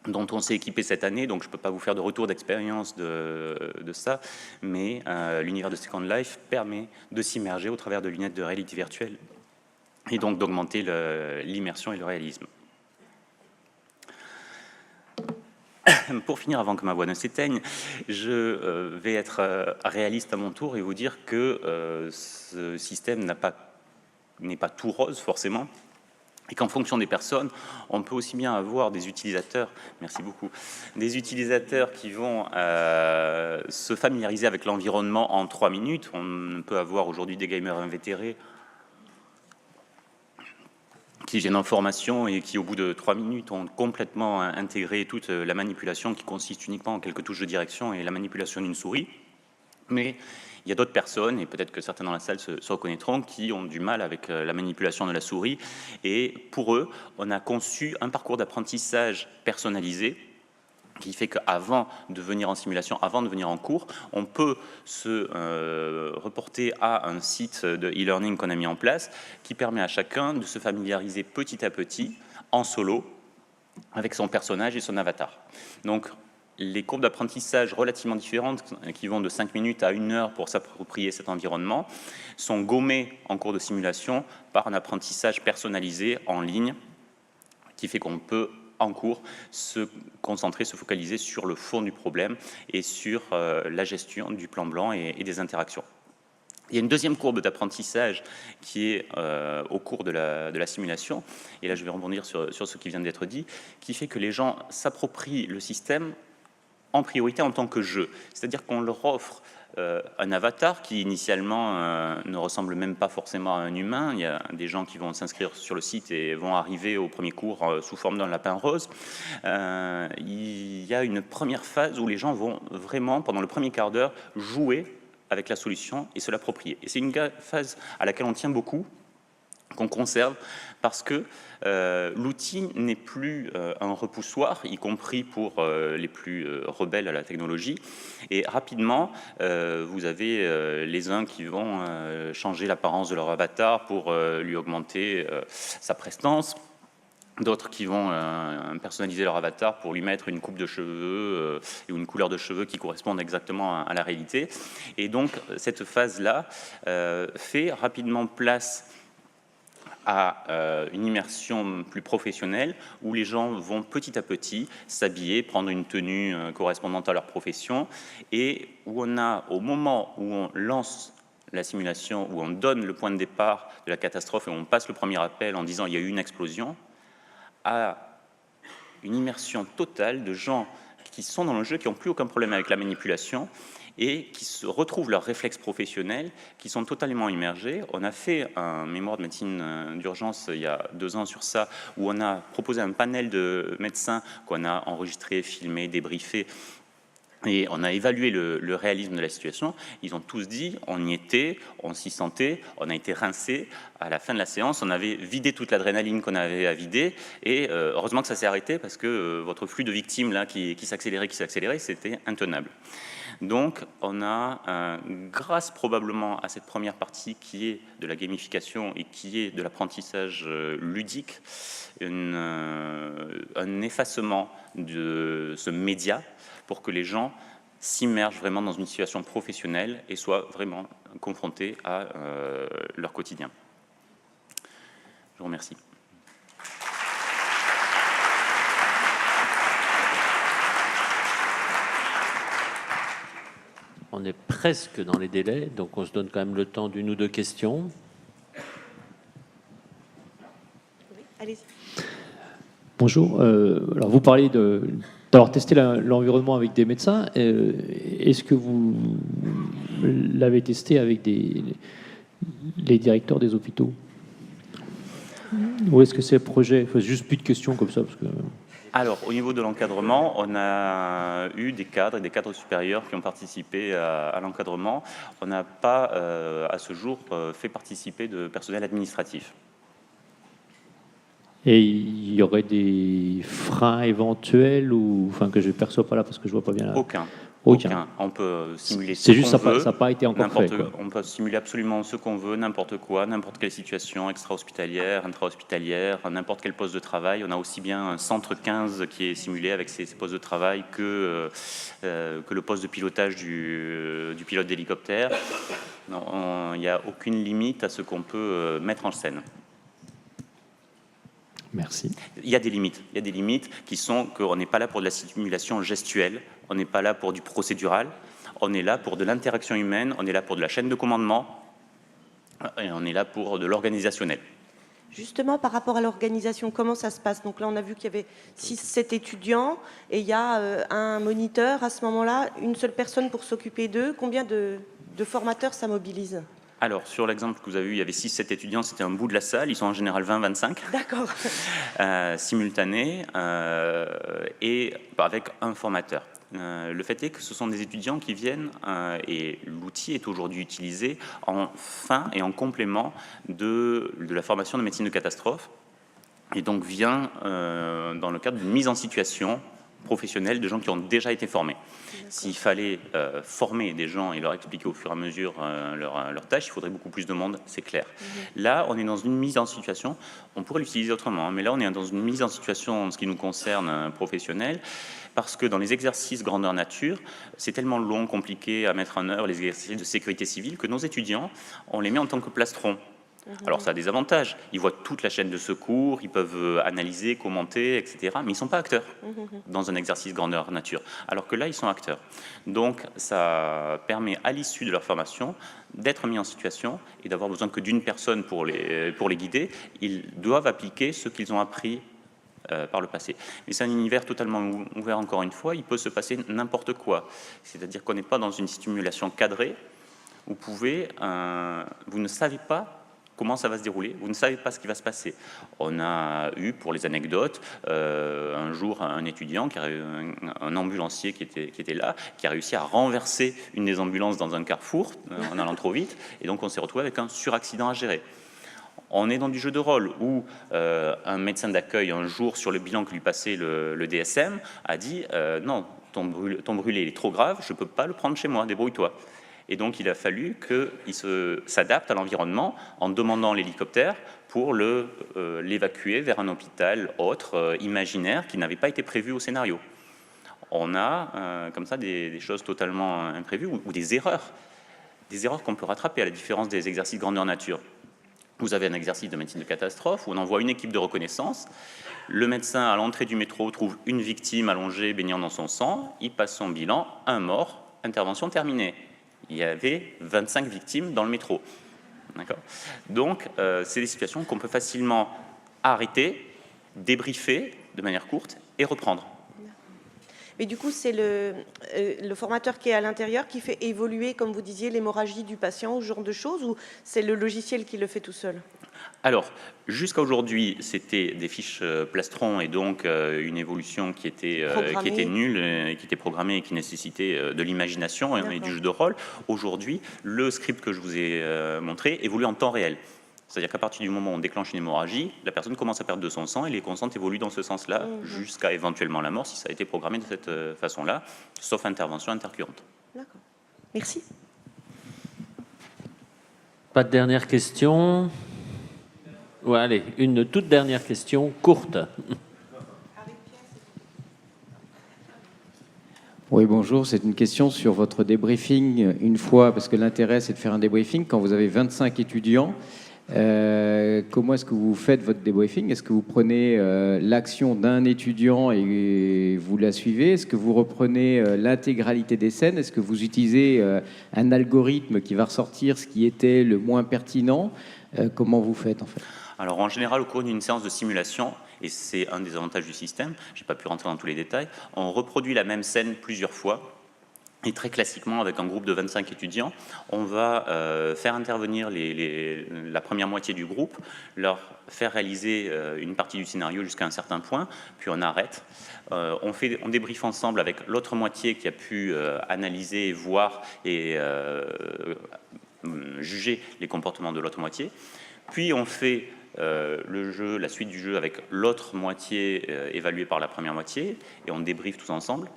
dont on s'est équipé cette année, donc je ne peux pas vous faire de retour d'expérience de ça, mais l'univers de Second Life permet de s'immerger au travers de lunettes de réalité virtuelle et donc d'augmenter l'immersion et le réalisme. Pour finir, avant que ma voix ne s'éteigne, je vais être réaliste à mon tour et vous dire que ce système n'est pas tout rose forcément, et qu'en fonction des personnes, on peut aussi bien avoir des utilisateurs, merci beaucoup, des utilisateurs qui vont se familiariser avec l'environnement en 3 minutes. On peut avoir aujourd'hui des gamers invétérés qui viennent en formation et qui, au bout de 3 minutes, ont complètement intégré toute la manipulation qui consiste uniquement en quelques touches de direction et la manipulation d'une souris. Mais il y a d'autres personnes, et peut-être que certains dans la salle se reconnaîtront, qui ont du mal avec la manipulation de la souris. Et pour eux, on a conçu un parcours d'apprentissage personnalisé qui fait qu'avant de venir en simulation, avant de venir en cours, on peut se reporter à un site de e-learning qu'on a mis en place, qui permet à chacun de se familiariser petit à petit, en solo, avec son personnage et son avatar. Donc, les courbes d'apprentissage relativement différentes, qui vont de 5 minutes à 1 heure pour s'approprier cet environnement, sont gommées en cours de simulation par un apprentissage personnalisé en ligne, qui fait qu'on peut, en cours, se concentrer, se focaliser sur le fond du problème et sur la gestion du plan blanc et des interactions. Il y a une deuxième courbe d'apprentissage qui est au cours de la simulation, et là je vais rebondir sur ce qui vient d'être dit, qui fait que les gens s'approprient le système en priorité en tant que jeu. C'est-à-dire qu'on leur offre un avatar qui initialement ne ressemble même pas forcément à un humain. Il y a des gens qui vont s'inscrire sur le site et vont arriver au premier cours sous forme d'un lapin rose. Il y a une première phase où les gens vont vraiment, pendant le premier quart d'heure, jouer avec la solution et se l'approprier. Et c'est une phase à laquelle on tient beaucoup, qu'on conserve, parce que l'outil n'est plus un repoussoir, y compris pour les plus rebelles à la technologie. Et rapidement, vous avez les uns qui vont changer l'apparence de leur avatar pour lui augmenter sa prestance, d'autres qui vont personnaliser leur avatar pour lui mettre une coupe de cheveux et une couleur de cheveux qui correspondent exactement à la réalité. Et donc, cette phase-là fait rapidement place à une immersion plus professionnelle où les gens vont petit à petit s'habiller, prendre une tenue correspondante à leur profession, et où on a, au moment où on lance la simulation, où on donne le point de départ de la catastrophe et on passe le premier appel en disant il y a eu une explosion, à une immersion totale de gens qui sont dans le jeu, qui n'ont plus aucun problème avec la manipulation et qui se retrouvent leurs réflexes professionnels, qui sont totalement immergés. On a fait un mémoire de médecine d'urgence il y a 2 ans sur ça, où on a proposé un panel de médecins qu'on a enregistré, filmé, débriefé, Et on a évalué le réalisme de la situation. Ils ont tous dit, on y était, on s'y sentait, on a été rincé. À la fin de la séance, on avait vidé toute l'adrénaline qu'on avait à vider. Et heureusement que ça s'est arrêté parce que votre flux de victimes là, qui s'accélérait, c'était intenable. Donc, on a, grâce probablement à cette première partie qui est de la gamification et qui est de l'apprentissage ludique, un effacement de ce média pour que les gens s'immergent vraiment dans une situation professionnelle et soient vraiment confrontés à leur quotidien. Je vous remercie. On est presque dans les délais, donc on se donne quand même le temps d'une ou deux questions. Oui, allez-y. Bonjour. Alors vous parlez d'avoir testé l'environnement avec des médecins. Est-ce que vous l'avez testé avec les directeurs des hôpitaux? Ou est-ce que c'est un projet? Enfin, juste plus de questions comme ça parce que... Alors, au niveau de l'encadrement, on a eu des cadres et des cadres supérieurs qui ont participé à l'encadrement. On n'a pas, à ce jour, fait participer de personnel administratif. Et il y aurait des freins éventuels ou enfin que je ne perçois pas là parce que je vois pas bien là. Aucun. On peut simuler c'est juste ça n'a pas été encore fait. On peut simuler absolument ce qu'on veut, n'importe quoi, n'importe quelle situation extra-hospitalière, intra-hospitalière, n'importe quel poste de travail. On a aussi bien un centre 15 qui est simulé avec ces postes de travail que le poste de pilotage du pilote d'hélicoptère. Il n'y a aucune limite à ce qu'on peut mettre en scène. Merci. Il y a des limites qui sont qu'on n'est pas là pour de la simulation gestuelle, on n'est pas là pour du procédural, on est là pour de l'interaction humaine, on est là pour de la chaîne de commandement, et on est là pour de l'organisationnel. Justement, par rapport à l'organisation, comment ça se passe? Donc là, on a vu qu'il y avait 6-7 étudiants et il y a un moniteur à ce moment-là, une seule personne pour s'occuper d'eux. Combien de formateurs ça mobilise? Alors, sur l'exemple que vous avez vu, il y avait 6-7 étudiants, c'était un bout de la salle, ils sont en général 20-25. D'accord. Simultanés, et avec un formateur. Le fait est que ce sont des étudiants qui viennent, et l'outil est aujourd'hui utilisé en fin et en complément de la formation de médecine de catastrophe, et donc vient dans le cadre d'une mise en situation professionnelle de gens qui ont déjà été formés. S'il fallait former des gens et leur expliquer au fur et à mesure leurs tâches, il faudrait beaucoup plus de monde, c'est clair. Là, on est dans une mise en situation, on pourrait l'utiliser autrement, mais là, on est dans une mise en situation en ce qui nous concerne professionnelle, parce que dans les exercices grandeur nature, c'est tellement long, compliqué à mettre en œuvre, les exercices de sécurité civile, que nos étudiants, on les met en tant que plastrons. Alors ça a des avantages, ils voient toute la chaîne de secours, ils peuvent analyser, commenter, etc. Mais ils ne sont pas acteurs dans un exercice grandeur nature, alors que là ils sont acteurs. Donc ça permet à l'issue de leur formation d'être mis en situation et d'avoir besoin que d'une personne pour les guider. Ils doivent appliquer ce qu'ils ont appris par le passé. Mais c'est un univers totalement ouvert, encore une fois, il peut se passer n'importe quoi. C'est-à-dire qu'on n'est pas dans une stimulation cadrée, vous ne savez pas comment ça va se dérouler, vous ne savez pas ce qui va se passer. On a eu, pour les anecdotes, un jour un étudiant, un ambulancier qui était là, qui a réussi à renverser une des ambulances dans un carrefour en allant trop vite, et donc on s'est retrouvé avec un suraccident à gérer. On est dans du jeu de rôle où un médecin d'accueil, un jour, sur le bilan que lui passait le DSM, a dit non, ton brûlé il est trop grave, je ne peux pas le prendre chez moi, débrouille-toi. Et donc, il a fallu qu'il s'adapte à l'environnement en demandant l'hélicoptère pour l'évacuer vers un hôpital autre, imaginaire, qui n'avait pas été prévu au scénario. On a comme ça des choses totalement imprévues ou des erreurs qu'on peut rattraper, à la différence des exercices grandeur nature. Vous avez un exercice de médecine de catastrophe où on envoie une équipe de reconnaissance. Le médecin, à l'entrée du métro, trouve une victime allongée, baignant dans son sang. Il passe son bilan, un mort, intervention terminée. Il y avait 25 victimes dans le métro. Donc, c'est des situations qu'on peut facilement arrêter, débriefer de manière courte et reprendre. Mais du coup, c'est le formateur qui est à l'intérieur qui fait évoluer, comme vous disiez, l'hémorragie du patient, ce genre de choses, ou c'est le logiciel qui le fait tout seul? Alors, jusqu'à aujourd'hui, c'était des fiches plastrons et donc une évolution qui était nulle, qui était programmée et qui nécessitait de l'imagination et du jeu de rôle. Aujourd'hui, le script que je vous ai montré évolue en temps réel. C'est-à-dire qu'à partir du moment où on déclenche une hémorragie, la personne commence à perdre de son sang et les constantes évoluent dans ce sens-là jusqu'à éventuellement la mort si ça a été programmé de cette façon-là, sauf intervention intercurrente. D'accord. Merci. Pas de dernière question. Ouais, allez, une toute dernière question, courte. Oui, bonjour. C'est une question sur votre débriefing une fois, parce que l'intérêt, c'est de faire un débriefing quand vous avez 25 étudiants. Comment est-ce que vous faites votre débriefing? Est-ce que vous prenez l'action d'un étudiant et vous la suivez? Est-ce que vous reprenez l'intégralité des scènes? Est-ce que vous utilisez un algorithme qui va ressortir ce qui était le moins pertinent? Comment vous faites en fait? Alors en général, au cours d'une séance de simulation, et c'est un des avantages du système, je n'ai pas pu rentrer dans tous les détails, on reproduit la même scène plusieurs fois. Et très classiquement, avec un groupe de 25 étudiants, on va faire intervenir la première moitié du groupe, leur faire réaliser une partie du scénario jusqu'à un certain point, puis on arrête. On débriefe ensemble avec l'autre moitié qui a pu analyser, voir et juger les comportements de l'autre moitié. Puis on fait la suite du jeu avec l'autre moitié évaluée par la première moitié, et on débriefe tous ensemble.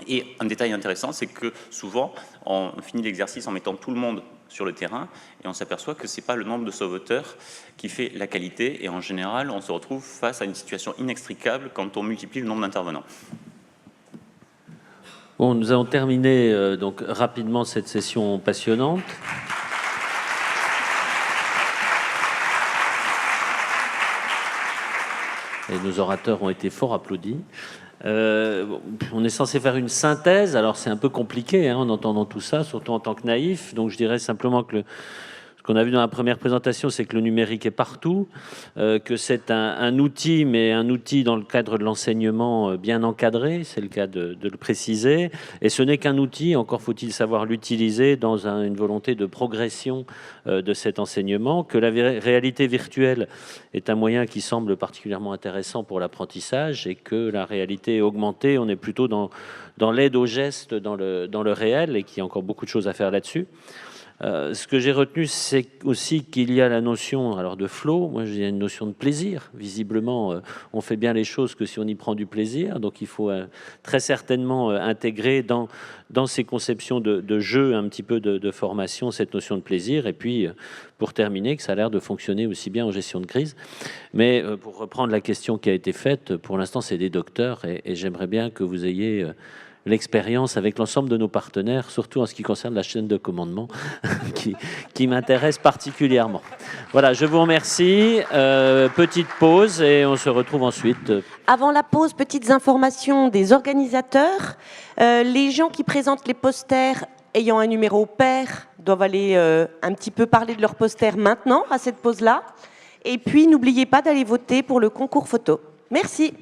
Et un détail intéressant, c'est que souvent, on finit l'exercice en mettant tout le monde sur le terrain, et on s'aperçoit que ce n'est pas le nombre de sauveteurs qui fait la qualité, et en général, on se retrouve face à une situation inextricable quand on multiplie le nombre d'intervenants. Bon, nous avons terminé donc rapidement cette session passionnante. Et nos orateurs ont été fort applaudis. On est censé faire une synthèse, alors c'est un peu compliqué en entendant tout ça, surtout en tant que naïf. Donc je dirais simplement que ce qu'on a vu dans la première présentation, c'est que le numérique est partout, que c'est un outil, mais un outil dans le cadre de l'enseignement bien encadré, c'est le cas de le préciser. Et ce n'est qu'un outil, encore faut-il savoir l'utiliser dans une volonté de progression de cet enseignement, que la réalité virtuelle est un moyen qui semble particulièrement intéressant pour l'apprentissage et que la réalité augmentée, on est plutôt dans l'aide au geste, dans le réel, et qu'il y a encore beaucoup de choses à faire là-dessus. Ce que j'ai retenu, c'est aussi qu'il y a la notion de flow. Moi, j'ai une notion de plaisir. Visiblement, on fait bien les choses que si on y prend du plaisir. Donc, il faut très certainement intégrer dans ces conceptions de jeu, un petit peu de formation, cette notion de plaisir. Et puis, pour terminer, que ça a l'air de fonctionner aussi bien en gestion de crise. Mais pour reprendre la question qui a été faite, pour l'instant, c'est des docteurs. Et j'aimerais bien que vous ayez l'expérience avec l'ensemble de nos partenaires, surtout en ce qui concerne la chaîne de commandement, qui m'intéresse particulièrement. Voilà, je vous remercie. Petite pause et on se retrouve ensuite. Avant la pause, petites informations des organisateurs. Les gens qui présentent les posters ayant un numéro pair doivent aller un petit peu parler de leur poster maintenant, à cette pause-là. Et puis, n'oubliez pas d'aller voter pour le concours photo. Merci.